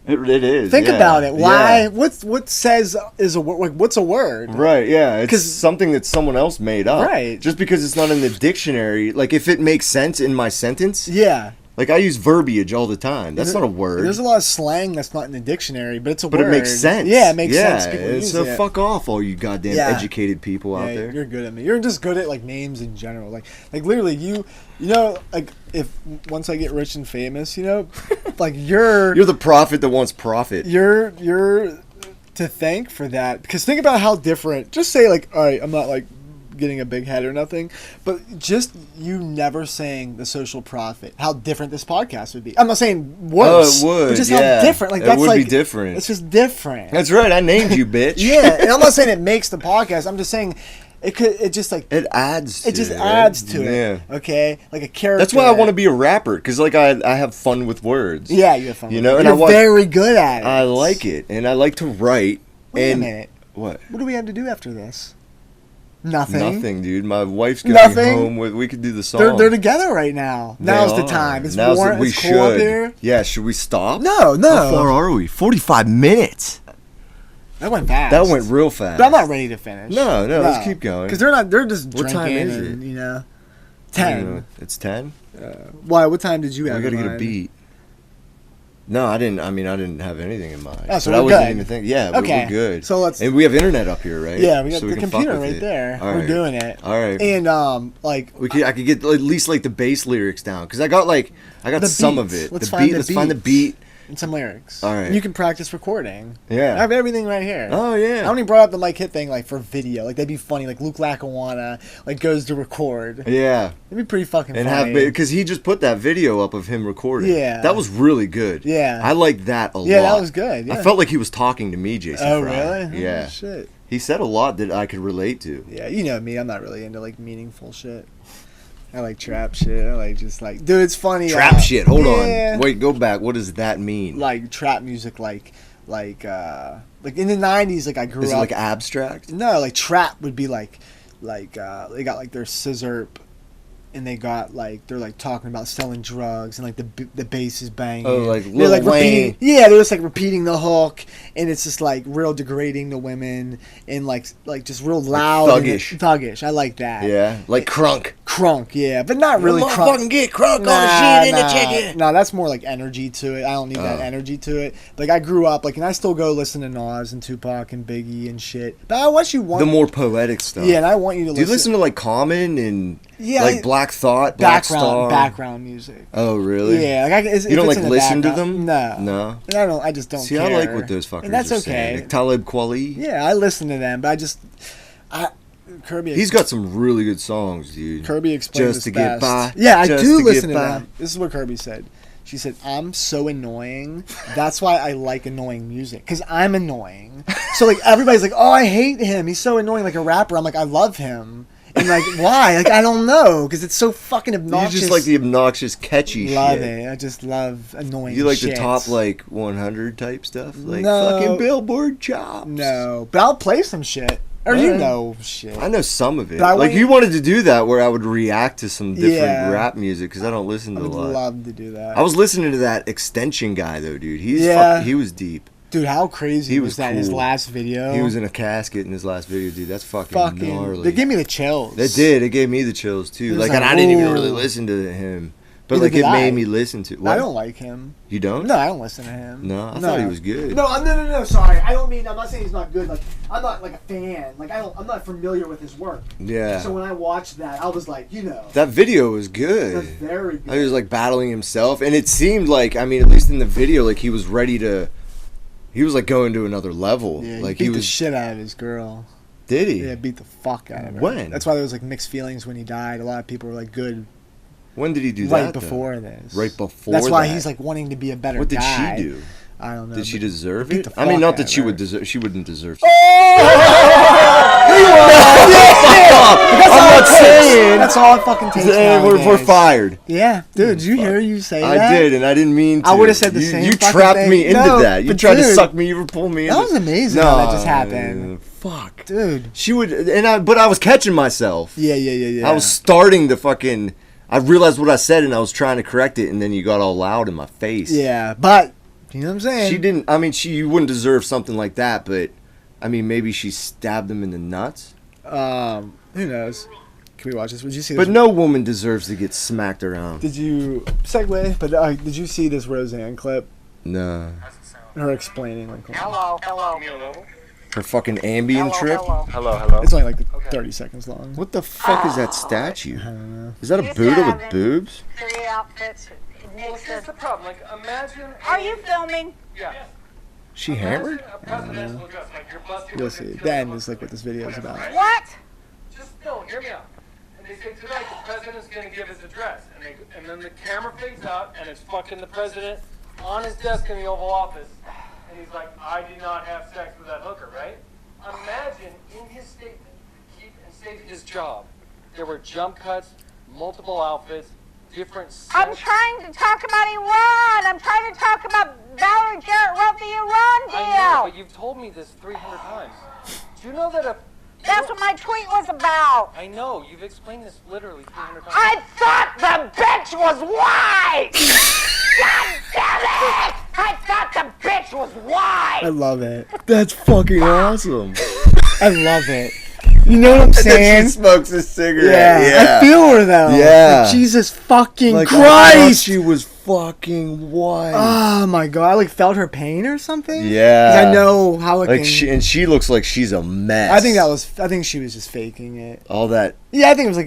It is. Think about it. Why? Yeah. What says is a word? Like, what's a word? Right. Yeah. It's something that someone else made up. Right. Just because it's not in the dictionary, like if it makes sense in my sentence. Yeah. Like I use verbiage all the time. That's not a word. There's a lot of slang that's not in the dictionary, but it's a word. But it makes sense. Yeah, it makes sense. People use so it. Fuck off, all you goddamn educated people out there. You're good at me. You're just good at like names in general. Like literally, you know, like if once I get rich and famous, like you're the prophet that wants profit. You're to thank for that, because think about how different. Just say like, all right, I'm not like getting a big head or nothing, but just you never saying the social prophet, how different this podcast would be. I'm not saying worse, it would, but just how different. Like it would be different. It's just different. That's right. I named you, bitch. Yeah, and I'm not saying it makes the podcast. I'm just saying it just like it adds to it. Okay, like a character. That's why I want to be a rapper, because like I have fun with words. Yeah, you have fun. And you're very good at it. I like it, and I like to write. Wait a minute. What do we have to do after this? Nothing, dude. My wife's gonna be home with. We could do the song. They're together right now. Now's the time. It's warm. It's cool up here. Yeah. Should we stop? No. How far are we? 45 minutes. That went fast. That went real fast. But I'm not ready to finish. No. Let's keep going. Because they're just what drinking. What time is it? 10. It's 10. Why? What time did you have? I gotta get a beat. No, I didn't. I mean, I didn't have anything in mind. Oh, so I we're wasn't good. even thinking. Yeah, okay. we're good. So let's. And we have internet up here, right? Yeah, we got the computer right there. All we're doing it. All right. And like I could get at least like the bass lyrics down, because I got some of it. Let's find the beat. And some lyrics. All right. And you can practice recording. Yeah. I have everything right here. Oh, yeah. I only brought up the Mike Hit thing like for video. Like that'd be funny. Like Luke Lackawanna like goes to record. Yeah. It'd be pretty fucking funny. Because he just put that video up of him recording. Yeah. That was really good. Yeah. I liked that a lot. Yeah, that was good. Yeah. I felt like he was talking to me, Jason Oh, Fry. really? Yeah. Oh, shit. He said a lot that I could relate to. Yeah, you know me. I'm not really into like meaningful shit. I like trap shit. I like just like, dude, it's funny. Trap shit. Hold on. Wait, go back. What does that mean? Like trap music, like in the '90s. Like I grew up. Is it like abstract? No, like trap would be like they got like their scissor, and they got like they're like talking about selling drugs, and like the bass is banging. Oh, like Lil Wayne. Repeating, yeah, they're just like repeating the hook, and it's just like real degrading to women, and like just real loud, Like thuggish. thuggish. I like that. Yeah, like crunk. crunk, yeah, but not really crunk. Fucking get crunk on the shit in the chicken. No, that's more like energy to it. I don't need that energy to it. Like I grew up, like, and I still go listen to Nas and Tupac and Biggie and shit. But I want you the more poetic stuff. Yeah, and I want you to. Do you listen to like Common and like Black Thought, background music? Oh, really? Yeah, like you don't like listen to them? No. I don't. I just don't. See, care. I like what those fuckers. And that's are okay. Saying. Like Talib Kweli. Yeah, I listen to them, but Kirby. He's got some really good songs, dude. Kirby explained just this to get by. Yeah, I do listen to them. This is what Kirby said. She said, "I'm so annoying. That's why I like annoying music, because I'm annoying. So like everybody's like, oh, I hate him. He's so annoying, like a rapper. I'm like, I love him. And like, why? Like, I don't know, because it's so fucking obnoxious. You just like the obnoxious, catchy shit. Love it. I just love annoying. You like shit. the top like 100 type stuff, like no, fucking Billboard chops. No, but I'll play some shit. Or you know shit. I know some of it. Like you wanted to do that where I would react to some different rap music because I don't listen to a lot. I would love to do that. I was listening to that Extension guy though, dude. He was deep. Dude, how crazy was that in his last video? He was in a casket in his last video, dude. That's fucking gnarly. They gave me the chills. They did. It gave me the chills too. Like, and I didn't even really listen to him. But like it made me listen to. What? I don't like him. You don't? No, I don't listen to him. No, I thought he was good. No. Sorry, I don't mean. I'm not saying he's not good. Like I'm not like a fan. Like I'm not familiar with his work. Yeah. So when I watched that, I was like, that video was good. That's very good. He was like battling himself, and it seemed like, I mean, at least in the video, like he was ready to. He was like going to another level. Yeah, like he beat the shit out of his girl. Did he? Yeah, beat the fuck out of her. When? That's why there was like mixed feelings when he died. A lot of people were like, good. When did he do that? Right before this. Right before. That's why he's like wanting to be a better guy. What did she do? I don't know. Did she deserve it? I mean, not that she would deserve. She wouldn't deserve. I'm not saying. That's all it fucking takes. We're fired. Yeah, dude. Did you hear you say that? I did, and I didn't mean to. I would have said the same. You trapped me into that. You tried to suck me. You pulled me. That was amazing. How that just happened. Fuck, dude. She would, but I was catching myself. Yeah. I was starting to fucking. I realized what I said, and I was trying to correct it, and then you got all loud in my face. Yeah, but you know what I'm saying. She didn't. I mean, you wouldn't deserve something like that, but I mean, maybe she stabbed him in the nuts. Who knows? Can we watch this? Would you see this? But no woman deserves to get smacked around. Did you segue? But did you see this Roseanne clip? No. Her explaining like. Hello. Her fucking Ambien trip. Hello. It's only like 30 seconds long. What the fuck is that statue? I don't know. Is that a Buddha with boobs? 3 outfits. What's the problem? Like, imagine. Are you filming? Yeah. She hammered? A presidential dress, like you're busting. You'll see. The end is like what this video is about. What? Just hear me out. And they say tonight the president's going to give his address, and then the camera fades out, and it's fucking the president on his desk in the Oval Office, and he's like, "I did not have sex with that hooker," right? Imagine in his statement to keep and save his job, there were jump cuts, multiple outfits, different. I'm trying to talk about Iran. I'm trying to talk about Valerie Jarrett wrote the Iran deal. I know, but you've told me this 300 times. Do you know that That's what my tweet was about. I know, you've explained this literally 300 times. I thought the bitch was white! God damn it! I thought the bitch was white! I love it. That's fucking awesome. I love it. You know what I'm saying? She smokes a cigarette. Yeah. I feel her though. Yeah. Like, Jesus fucking like, Christ! She was fucking white. Oh my god! I like felt her pain or something. Yeah. 'Cause I know how it like can. she looks like she's a mess. I think she was just faking it. All that. Yeah, I think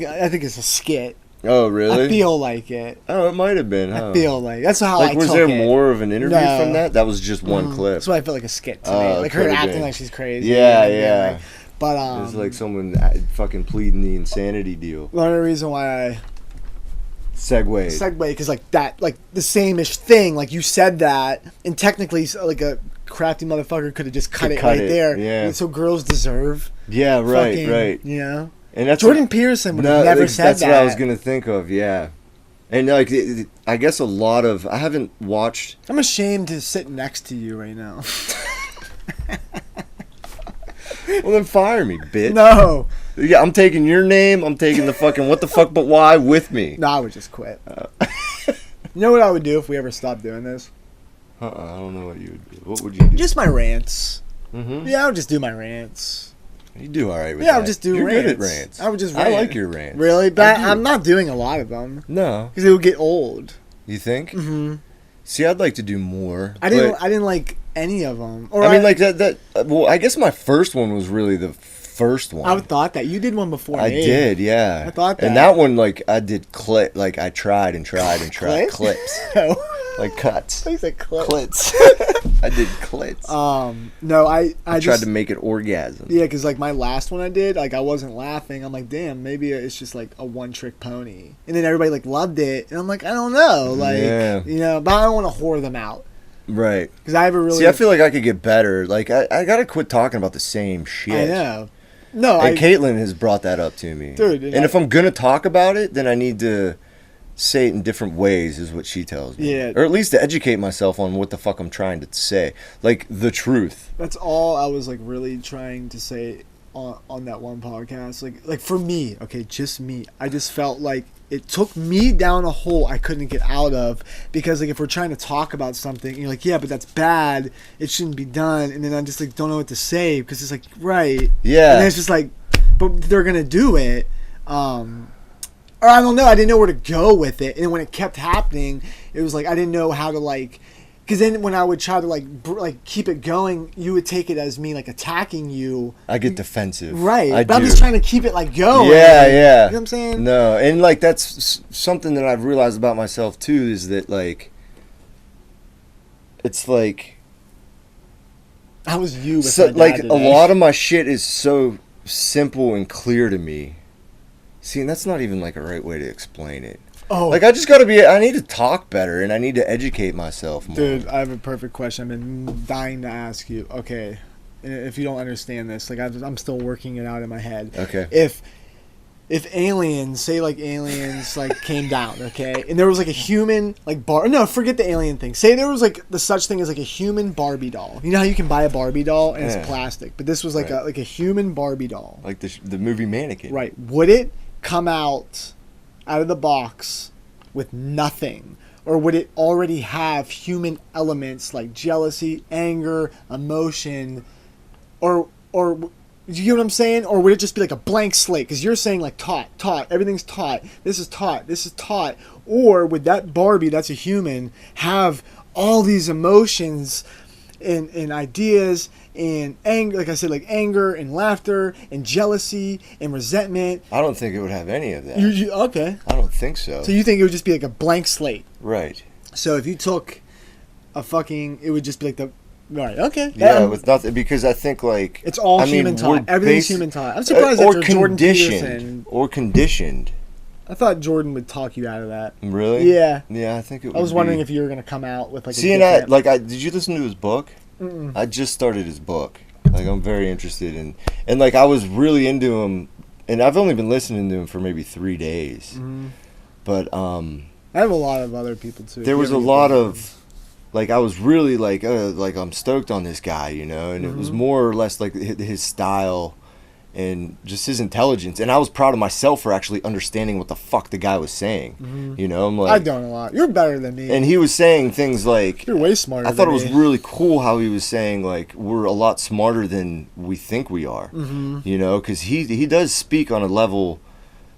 it's a skit. Oh really? I feel like it. Oh, it might have been. Huh? I feel like that's how like, I was took there it. more of an interview from that? That was just one clip. That's why I felt like a skit to me. Like her acting like she's crazy. Yeah. Like, but it's like someone fucking pleading the insanity deal. One of the reason why I segue because like that, like the same-ish thing. Like you said that, and technically, like a crafty motherfucker could have just cut it right there. Yeah. And so girls deserve. Yeah. Right. Right. You know. And that's Jordan Peterson would have never said that. That's what I was gonna think of. Yeah. And like, I guess a lot of I haven't watched. I'm ashamed to sit next to you right now. Well, then fire me, bitch. No. Yeah, I'm taking your name. I'm taking the fucking what the fuck but why with me. No, I would just quit. You know what I would do if we ever stopped doing this? I don't know what you would do. What would you do? Just my rants. Mm-hmm. Yeah, I would just do my rants. You do all right with yeah, that. I would just do You're rants. good at rants. I would just rant. I like your rants. Really? But I'm not doing a lot of them. No. Because it would get old. You think? Mm-hmm. See, I'd like to do more. I didn't like any of them. Or I mean, like that. Well, I guess my first one was really the first one. I thought that you did one before. I did, yeah. I thought that. And that one, like, I did like I tried and tried and tried clips, like cuts. I said clits. I did clits. No, I tried just, to make it orgasm. Yeah, because like my last one I did, like I wasn't laughing. I'm like, damn, maybe it's just like a one-trick pony. And then everybody like loved it, and I'm like, I don't know, like you know, but I don't want to whore them out. Right. Because I have a really. See, I feel like I could get better. Like I gotta quit talking about the same shit. I know. No, and Caitlin has brought that up to me, dude. And if I'm gonna talk about it, then I need to say it in different ways, is what she tells me. Yeah. Or at least to educate myself on what the fuck I'm trying to say, like the truth. That's all I was like really trying to say on that one podcast. Like for me, okay, just me. I just felt like it took me down a hole I couldn't get out of, because like if we're trying to talk about something and you're like, yeah, but that's bad, it shouldn't be done, and then I just like don't know what to say, because it's like, right, yeah, and then it's just like, but they're gonna do it, or I don't know, I didn't know where to go with it, and when it kept happening, it was like I didn't know how to like. Because then when I would try to like keep it going, you would take it as me like attacking you. I get defensive. Right. But I'm just trying to keep it like going. Yeah, yeah. You know what I'm saying? No, and like that's something that I've realized about myself too, is that like it's like how was you with so, my dad like today? a lot of my shit is so simple and clear to me. See, and that's not even like a right way to explain it. Oh. Like, I need to talk better, and I need to educate myself more. Dude, I have a perfect question I've been dying to ask you. Okay, if you don't understand this, like, I'm still working it out in my head. Okay. If aliens, say, like, aliens, like, came down, okay, and there was, like, a human, like, no, forget the alien thing. Say there was, like, the such thing as, like, a human Barbie doll. You know how you can buy a Barbie doll, and it's plastic, but this was, like, a human Barbie doll. Like the movie Mannequin. Right. Would it come out of the box with nothing, or would it already have human elements like jealousy, anger, emotion, or you get what I'm saying? Or would it just be like a blank slate? Because you're saying like taught, everything's taught, this is taught. Or would that Barbie that's a human have all these emotions and ideas and anger, like I said, like anger and laughter and jealousy and resentment? I don't think it would have any of that. Okay. I don't think so. So you think it would just be like a blank slate? Right. So if you took it would just be like the, right, okay. Yeah, with nothing, because I think like it's all human taught. Everything's human taught. I'm surprised that Jordan Peterson. Or conditioned. I thought Jordan would talk you out of that. Really? Yeah. Yeah, I think it would. I was wondering if you were going to come out with like did you listen to his book? Mm-mm. I just started his book. Like, I'm very interested in, and like I was really into him, and I've only been listening to him for maybe 3 days. Mm-hmm. But I have a lot of other people too. There was a lot of, like, I was really like I'm stoked on this guy, you know, and it was more or less like his style and just his intelligence, and I was proud of myself for actually understanding what the fuck the guy was saying. You know, I'm like, I've done a lot. You're better than me. And he was saying things like, you're way smarter. I thought it was really cool how he was saying like we're a lot smarter than we think we are. You know, because he does speak on a level,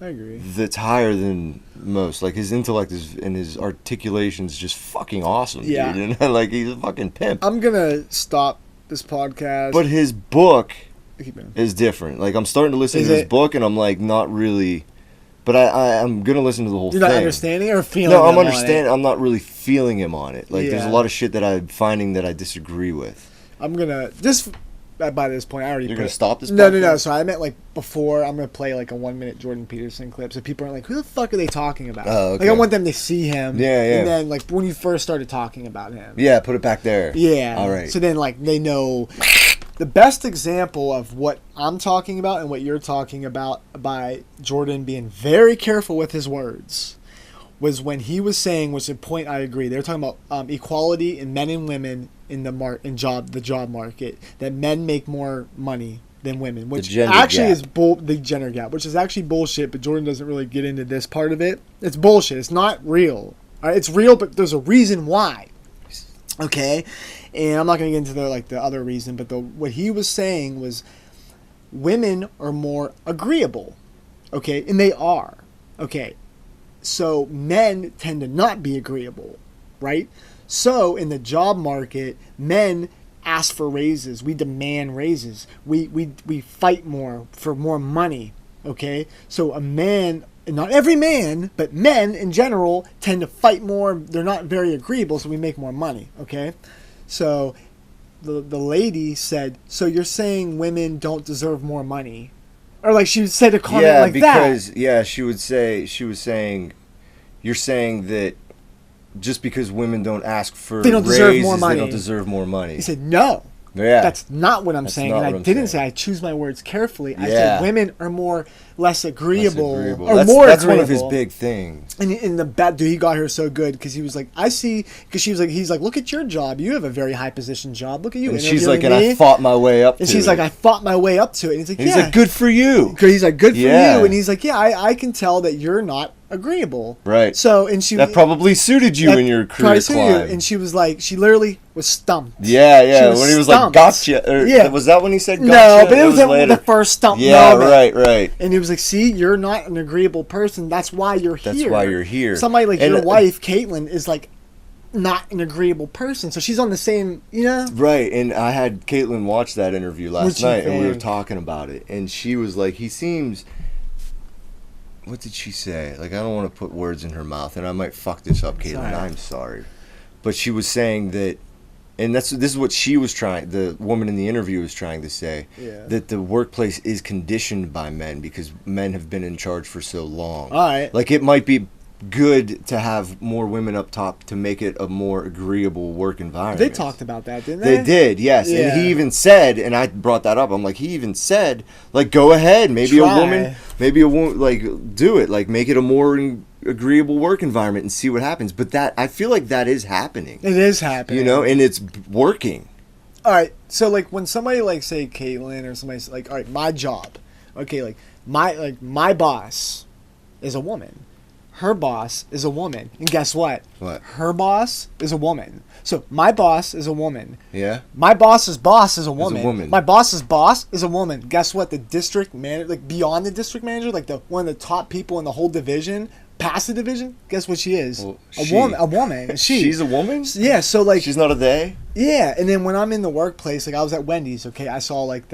I agree, that's higher than most. Like, his intellect and his articulation is just fucking awesome. Yeah, dude. And like, he's a fucking pimp. I'm gonna stop this podcast, but his book is different. Like, I'm starting to listen to his book, and I'm like not really, but I'm gonna listen to the whole thing. You're not understanding or feeling? No, I'm understanding. I'm not really feeling him on it. Like, there's a Yeah. lot of shit that I'm finding that I disagree with. I'm gonna just by this point, I already. You're gonna stop this? No. So I meant like before. I'm gonna play like a 1-minute Jordan Peterson clip, so people aren't like, "Who the fuck are they talking about?" Oh, okay. Like, I want them to see him. Yeah. And then like when you first started talking about him. Yeah, put it back there. Yeah. All right. So then like they know. The best example of what I'm talking about and what you're talking about by Jordan being very careful with his words was when he was saying, which is a point I agree. They were talking about equality in men and women in the job market, that men make more money than women, which actually is the gender gap, which is actually bullshit. But Jordan doesn't really get into this part of it. It's bullshit. It's not real. All right? It's real, but there's a reason why. Okay. And I'm not going to get into the other reason, but what he was saying was women are more agreeable, okay? And they are, okay? So men tend to not be agreeable, right? So in the job market, men ask for raises. We demand raises. We fight more for more money, okay? So a man, not every man, but men in general tend to fight more. They're not very agreeable, so we make more money, okay? So the lady said, so you're saying women don't deserve more money? Or like she said a comment like that. Yeah, she was saying, you're saying that just because women don't ask for they don't raises, deserve more money. They don't deserve more money. He said, no. Yeah. That's not what I'm saying. And I didn't say, I choose my words carefully. I said women are less agreeable. Or more that's agreeable. One of his big things. And in the bad dude, he got her so good because he was like, I see, because she was like, he's like, look at your job. You have a very high position job. Look at you. And she's like, and I fought my way up to it. And she's like, I fought my way up to it. And he's like, good for you. He's like, good for you. And he's like, yeah, I can tell that you're not agreeable. Right. So, and she that probably suited you in your career climb. And she was like, she literally was stumped. Yeah. When he was like, gotcha. Was that when he said gotcha? No, but it was the first stump moment. Right. And he was like, see, you're not an agreeable person. That's why you're here. That's why you're here. Somebody like your wife, Caitlin, is like not an agreeable person. So she's on the same, Right. And I had Caitlin watch that interview last night, and we were talking about it. And she was like, he seems... What did she say? Like, I don't want to put words in her mouth, and I might fuck this up, Caitlin. I'm sorry. But she was saying that, and this is what she was the woman in the interview was trying to say, that the workplace is conditioned by men because men have been in charge for so long. All right. Like, it might be good to have more women up top to make it a more agreeable work environment. They talked about that, didn't they? They did, yes. Yeah. And he even said, and I brought that up, I'm like, he even said, like, go ahead, maybe a woman, like, do it, like, make it a more agreeable work environment and see what happens. But that, I feel like that is happening. It is happening. And it's working. All right, so, like, when somebody, like, say, Caitlin or somebody's like, all right, my job, okay, like, my boss is a woman. Her boss is a woman. And guess what? What? Her boss is a woman. So my boss is a woman. Yeah. My boss's boss is a woman. My boss's boss is a woman. Guess what? The district manager, like beyond the district manager, like one of the top people in the whole division, past the division, guess what she is? Well, a woman. She's a woman? Yeah, so like she's not a they? Yeah, and then when I'm in the workplace, like I was at Wendy's, okay, I saw like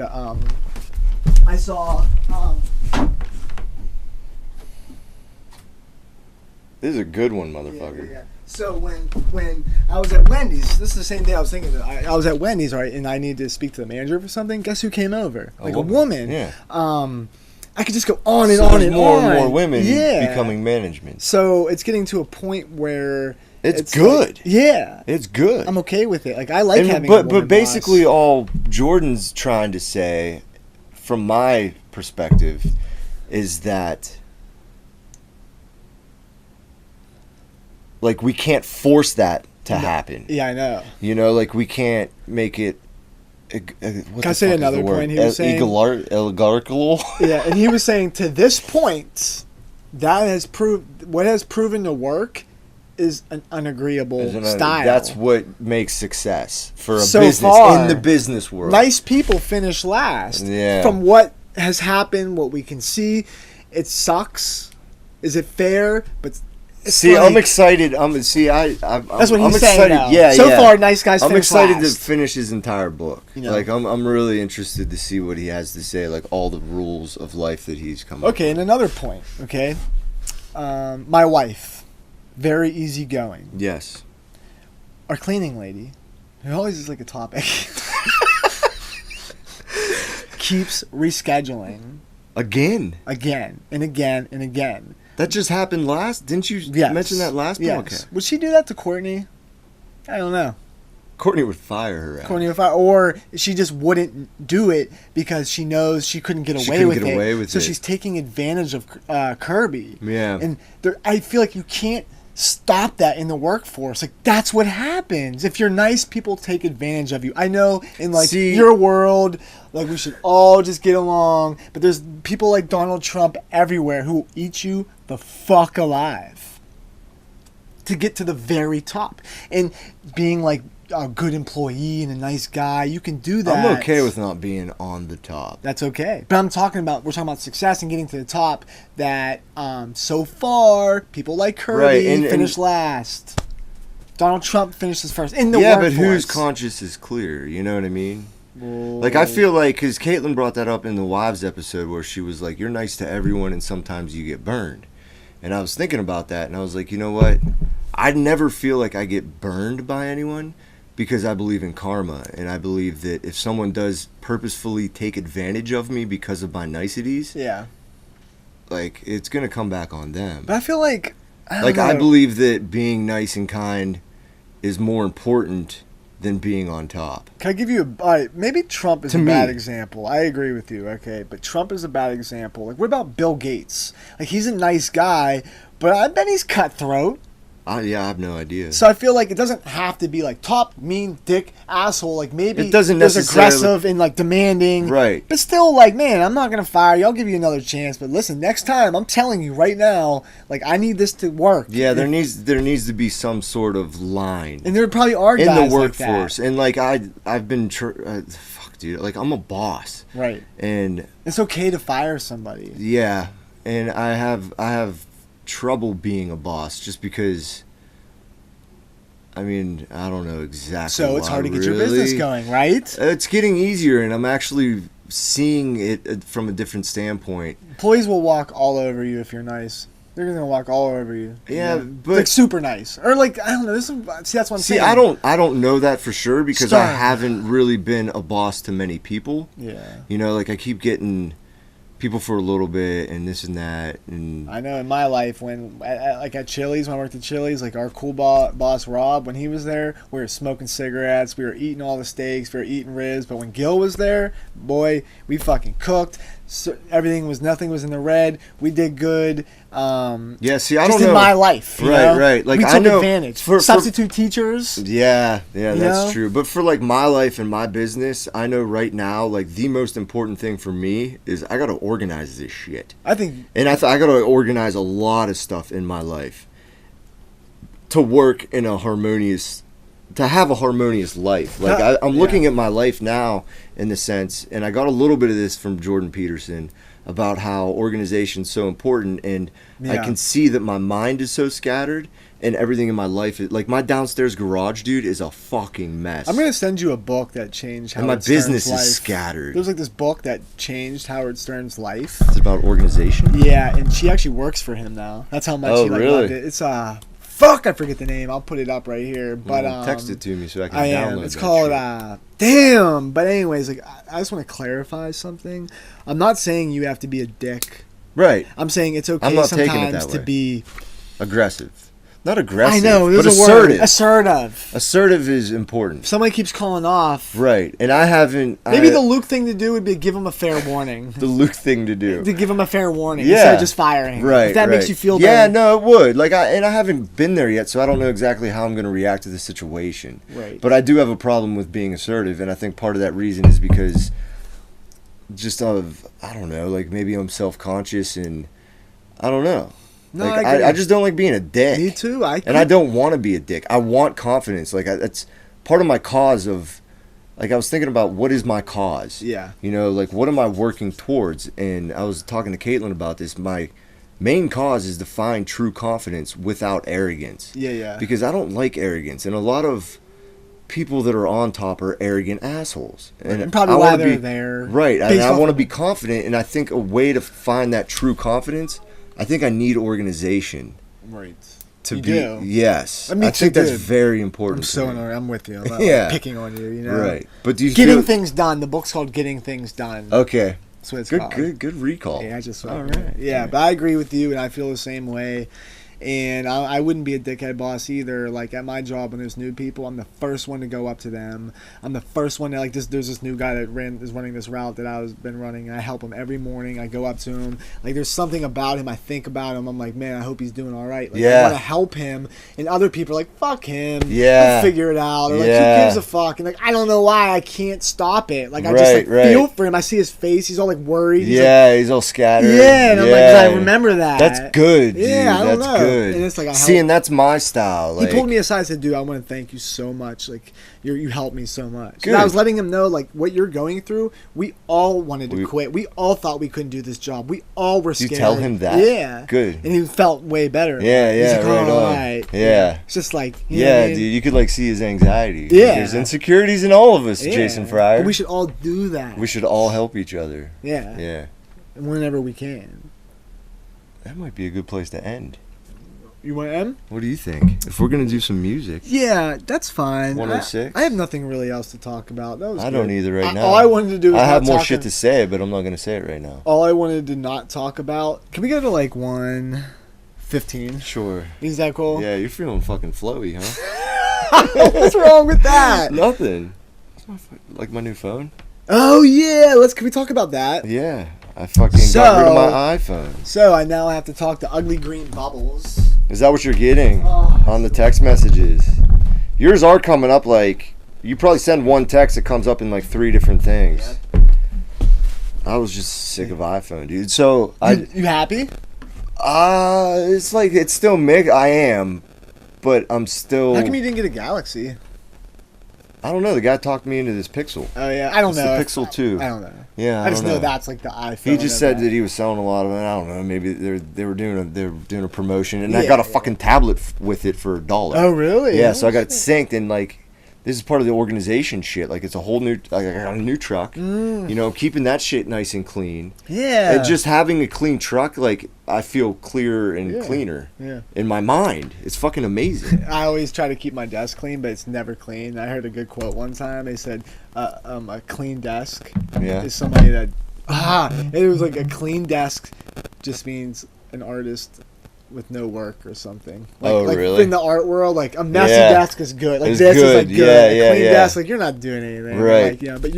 this is a good one, motherfucker. Yeah. So when I was at Wendy's, this is the same day I was thinking that I was at Wendy's, right, and I needed to speak to the manager for something. Guess who came over? Like a woman. Yeah. I could just go on and on and more on. And more women becoming management. So it's getting to a point where it's good. Like, yeah. It's good. I'm okay with it. Like I like having a woman but basically boss. All Jordan's trying to say, from my perspective, is that like we can't force that to happen. Yeah, I know. Like we can't make it. Can I say another point he was saying? Oligarchical. Yeah, and he was saying to this point, that has what has proven to work is an unagreeable style. That's what makes success for a so business far, in the business world. Nice people finish last. Yeah. From what has happened, what we can see, it sucks. Is it fair? But I'm excited. That's what he's I'm saying. Excited. Now. Yeah, so far, nice guys. I'm excited last. to finish his entire book. Like I'm really interested to see what he has to say. Like all the rules of life that he's come up with. And another point. Okay, my wife, very easygoing. Yes. Our cleaning lady, who always is like a topic, keeps rescheduling. Again and again and again. That just happened last? Didn't you mention that last podcast? Would she do that to Courtney? I don't know. Courtney would fire her. Courtney would fire, or she just wouldn't do it because she knows she couldn't get away with it. So she's taking advantage of Kirby. Yeah. And I feel like you can't stop that in the workforce. Like that's what happens. If you're nice, people take advantage of you. I know in your world, like we should all just get along, but there's people like Donald Trump everywhere who will eat you the fuck alive to get to the very top. And being like a good employee and a nice guy. You can do that. I'm okay with not being on the top. That's okay. But we're talking about success and getting to the top. That so far, people like Kirby finished last. Donald Trump finishes first in the workforce. But whose conscience is clear? You know what I mean? Like, I feel like, because Caitlyn brought that up in the Wives episode where she was like, you're nice to everyone and sometimes you get burned. And I was thinking about that, and I was like, you know what? I never feel like I get burned by anyone because I believe in karma. And I believe that if someone does purposefully take advantage of me because of my niceties, like, it's going to come back on them. But I feel like... I believe that being nice and kind is more important than being on top. Can I give you maybe Trump is a bad example. I agree with you, okay, but Trump is a bad example. Like, what about Bill Gates? Like, he's a nice guy, but I bet he's cutthroat. I have no idea. So I feel like it doesn't have to be like top, mean, dick, asshole. Like, maybe it doesn't there's necessarily aggressive and like demanding. Right. But still, like, man, I'm not going to fire you. I'll give you another chance. But listen, next time, I'm telling you right now, like, I need this to work. Yeah, there needs to be some sort of line. And there probably are guys in the workforce. Like that. And like I've been fuck, dude, like, I'm a boss. Right. And it's okay to fire somebody. Yeah. And I have trouble being a boss just because, I mean, I don't know exactly. So it's hard to get your business going, right? It's getting easier, and I'm actually seeing it from a different standpoint. Employees will walk all over you if you're nice. They're gonna walk all over you. Yeah, but like super nice, or like, I don't know. See, that's what I'm saying. I don't know that for sure because I haven't really been a boss to many people. Yeah. You know, like, I keep getting people for a little bit and this and that, and I know in my life when at Chili's, when I worked at Chili's, like, our cool boss Rob, when he was there, we were smoking cigarettes, we were eating all the steaks, we were eating ribs. But when Gil was there, boy, we fucking cooked. So nothing was in the red. We did good. Yeah, see, I don't know. Just in my life, you know? Right. Like, we took advantage. Substitute teachers. Yeah, that's true. But for, like, my life and my business, I know right now, like, the most important thing for me is I gotta organize this shit. I think, and I gotta organize a lot of stuff in my life to work in to have a harmonious life. Like, I'm looking at my life now in the sense, and I got a little bit of this from Jordan Peterson about how organization's so important, and I can see that my mind is so scattered and everything in my life is, like, my downstairs garage, dude, is a fucking mess. I'm gonna send you a book that changed Howard and my Stern's business life. Is scattered. There's like this book that changed Howard Stern's life. It's about organization. Yeah, and she actually works for him now. That's how much he loved it. It's fuck, I forget the name. I'll put it up right here. But text it to me so I can download it. It's called damn. But anyways, like, I just want to clarify something. I'm not saying you have to be a dick. Right. I'm saying it's okay sometimes to be aggressive. Not aggressive. I know, there's but a assertive. Word. Assertive. Assertive is important. If somebody keeps calling off. Right. And I haven't. Maybe the Luke thing to do would be give him a fair warning. The Luke thing to do. To give him a fair warning instead of just firing. Right. If that makes you feel better. Yeah, better. no, it would. Like, I haven't been there yet, so I don't know exactly how I'm going to react to the situation. Right. But I do have a problem with being assertive, and I think part of that reason is because just I don't know, like, maybe I'm self-conscious and I don't know. No, like, I just don't like being a dick. Me too. And I don't want to be a dick. I want confidence. Like, that's part of my cause of, like, I was thinking about what is my cause. Yeah. You know, like, what am I working towards? And I was talking to Caitlyn about this. My main cause is to find true confidence without arrogance. Yeah. Because I don't like arrogance. And a lot of people that are on top are arrogant assholes. And probably why they're there. Right. And I want to be confident. And I think a way to find that true confidence, I think I need organization. Right. To do. Yes. I think that's very important. I'm with you. I'm not picking on you, you know. Right. But do you Getting Things Done. The book's called Getting Things Done. Okay. That's what it's called. Good recall. Yeah, I just all right. Yeah, but I agree with you, and I feel the same way. And I wouldn't be a dickhead boss either. Like, at my job, when there's new people, I'm the first one to go up to them. I'm the first one to, like, there's this new guy that is running this route that I've been running, and I help him every morning. I go up to him. Like, there's something about him. I think about him. I'm like, man, I hope he's doing all right. Like, I want to help him. And other people are like, fuck him. Yeah. He'll figure it out. Or, like, who gives a fuck? And, like, I don't know why I can't stop it. Like, I just, like, feel for him. I see his face. He's all, like, worried. He's all scattered. Yeah, and I'm like, I remember that. That's good, dude. Yeah, I don't know. good. And it's like and that's my style. Like, he pulled me aside and said, dude, I want to thank you so much. Like, you helped me so much. Good. And I was letting him know, like, what you're going through, we all wanted to quit. We all thought we couldn't do this job. We all were scared. You tell him that? Yeah. Good. And he felt way better. Yeah, He's like, right on. Right. Yeah. It's just like, you know what I mean? Dude, you could, like, see his anxiety. Yeah. There's insecurities in all of us, Jason Fryer. But we should all do that. We should all help each other. Yeah. Yeah. Whenever we can. That might be a good place to end. You want to end? What do you think? If we're going to do some music. Yeah, that's fine. 106? I have nothing really else to talk about. That was I good. don't either right now. All I wanted to do was I have more shit to say, but I'm not going to say it right now. All I wanted to not talk about. Can we go to like 1:15? Sure. Is that cool? Yeah, you're feeling fucking flowy, huh? What's wrong with that? Nothing. Like my new phone? Oh yeah, can we talk about that? Yeah. I fucking got rid of my iPhone. So I now have to talk to Ugly Green Bubbles. Is that what you're getting on the text messages? Yours are coming up like, you probably send one text, it comes up in like 3 different things. Yep. I was just sick of iPhone, dude. So you happy? It's like, it's still mixed. I am, but I'm still. How come you didn't get a Galaxy? I don't know. The guy talked me into this Pixel. Oh yeah, I don't know. The Pixel 2. I don't know. Yeah, I just know that's like the iPhone. He just said that he was selling a lot of it. I don't know. Maybe they were doing a promotion, and I got a fucking tablet with it for $1. Oh really? Yeah. So I got it synced, and like, this is part of the organization shit. Like, it's a whole new, like, I got a new truck. You know, keeping that shit nice and clean. Yeah. And just having a clean truck, like, I feel clearer and cleaner. Yeah. In my mind, it's fucking amazing. I always try to keep my desk clean, but it's never clean. I heard a good quote one time. They said, "A clean desk is somebody that." It was like a clean desk just means an artist with no work or something. Like, really? In the art world, like a messy desk is good. Like it's this good. is like good. Yeah, a clean desk, like you're not doing anything. Right. Like, but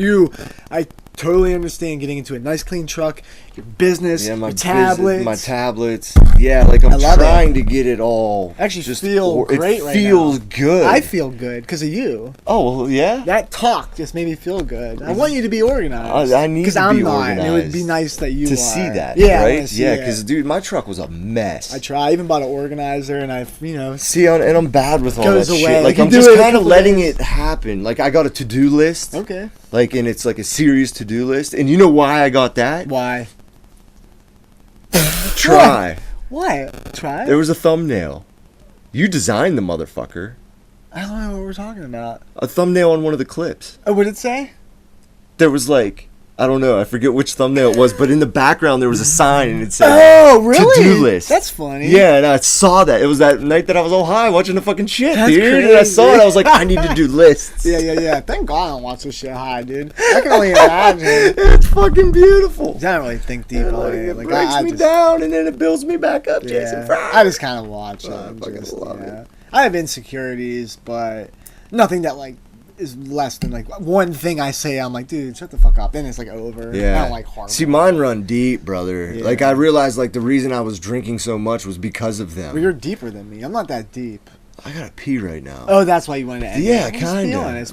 I totally understand getting into a nice clean truck, your business, your tablets. My tablets. Yeah, like I'm trying to get it all. Actually, just feel great right now. It feels good. I feel good because of you. Oh, well, yeah? That talk just made me feel good. I want you to be organized. I need to be I'm not, organized. and it would be nice that you to are. see that, yeah, right? Yeah, because, dude, my truck was a mess. I even bought an organizer, and See, and I'm bad with all that away. shit. Like, I'm just kind of letting it happen. Like, I got a to-do list. Okay. Like, and it's like a serious to-do list. And you know why I got that? Why? Try. Why? Try? There was a thumbnail. You designed the motherfucker. I don't know what we're talking about. A thumbnail on one of the clips. Oh, what did it say? There was like, I don't know, I forget which thumbnail it was, but in the background there was a sign and it said, "Oh, really? To-do list." That's funny. Yeah, and I saw that. It was that night that I was all high watching the fucking shit, That's dude. crazy. And I saw it. I was like, I need to do lists. Yeah. Thank God I don't watch this shit high, dude. I can only imagine. It's fucking beautiful. I don't really think deep on it. It breaks me down and then it builds me back up, Jason Fry. I just kind of watch it. I fucking love it. I have insecurities, but nothing that like is less than like one thing I say. I'm like, dude, shut the fuck up. Then it's like over. Yeah. I don't like horrible. See, mine run deep, brother. Yeah. Like, I realized like the reason I was drinking so much was because of them. Well, you're deeper than me. I'm not that deep. I gotta pee right now. Oh, that's why you wanted to end Yeah, it. kind of.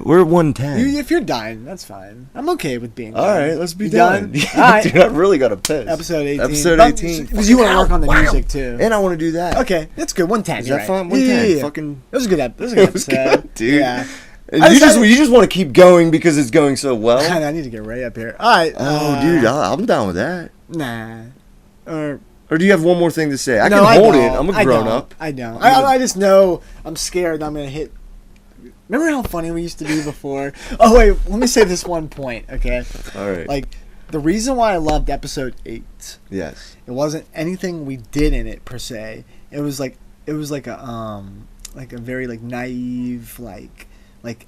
We're at 110. If you're dying, that's fine. I'm okay with being All done. right, let's be You done. All right. Dude, I really got to piss. Episode 18. Episode 18. Because you want to work on the music, too. And I want to do that. Okay, that's good. 110. Is that fine? 110. Yeah. Fucking. That was a good episode. That was a good episode. Good, dude. Yeah. And you just want to keep going because it's going so well. I need to get Ray up here. All right. Oh, dude, I'm down with that. Nah. Or do you have one more thing to say? I can hold it. I'm a grown up. I don't. I just know I'm scared I'm going to hit. Remember how funny we used to be before? Oh, wait. Let me say this one point, okay? All right. Like, the reason why I loved episode 8. Yes. It wasn't anything we did in it, per se. It was like a very, like, naive, like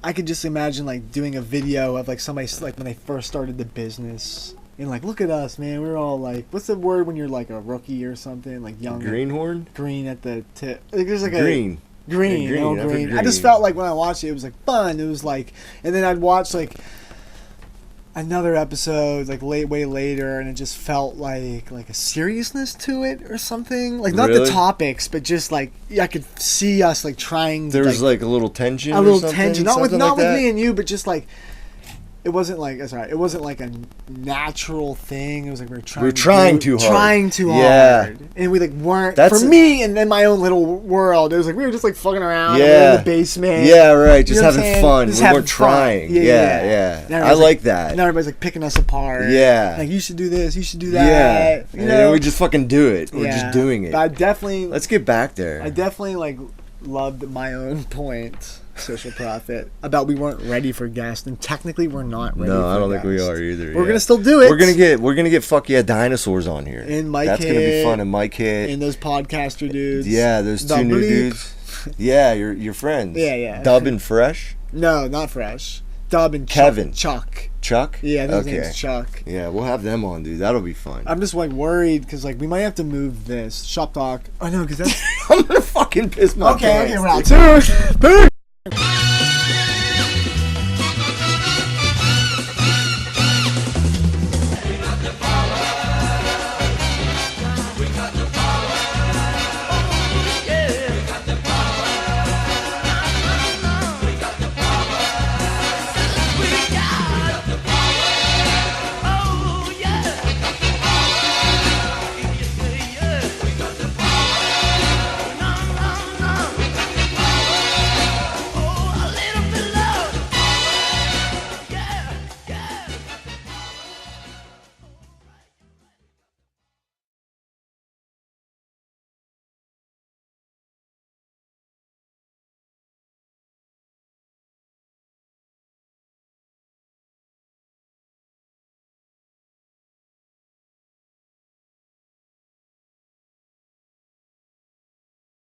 I could just imagine, like, doing a video of, like, somebody, like, when they first started the business. And, like, look at us, man. We're all, like, what's the word when you're, like, a rookie or something? Like, young. Greenhorn? Green at the tip. Like, there's, like, green. Green. Yeah, green. Green. I just felt like when I watched it, it was, like, fun. It was, like, and then I'd watch, like, another episode, like, way later, and it just felt like a seriousness to it or something. Like, not the topics, but just, like, I could see us, like, trying. There was, like, a little tension. A little tension. Not with me and you, but just, like, It wasn't like it wasn't like a natural thing. It was like we were trying too hard. Trying too hard. And we like weren't for me and in my own little world. It was like we were just like fucking around in the basement. Yeah, right. Just having fun. Just we weren't trying. Yeah. I like that. Now everybody's like picking us apart. Yeah. Like you should do this, you should do that. Yeah. You know? We just fucking do it. We're just doing it. But I definitely let's get back there. I definitely like loved my own point. Social Prophet about we weren't ready for guests, and technically we're not ready. No, I don't think we are either. We're gonna still do it. We're gonna get fuck yeah dinosaurs on here. And Mike that's gonna be fun. And Mike Hit and those podcaster dudes. Yeah, those two new dudes. Yeah, your friends. Yeah. Dub and Fresh. No, not Fresh. Dub and Kevin. Chuck. Chuck? Yeah, his name's Chuck. Yeah, we'll have them on, dude. That'll be fun. I'm just like worried because like we might have to move this shop talk. I know because that's I'm gonna fucking piss my pants. Okay, round 2.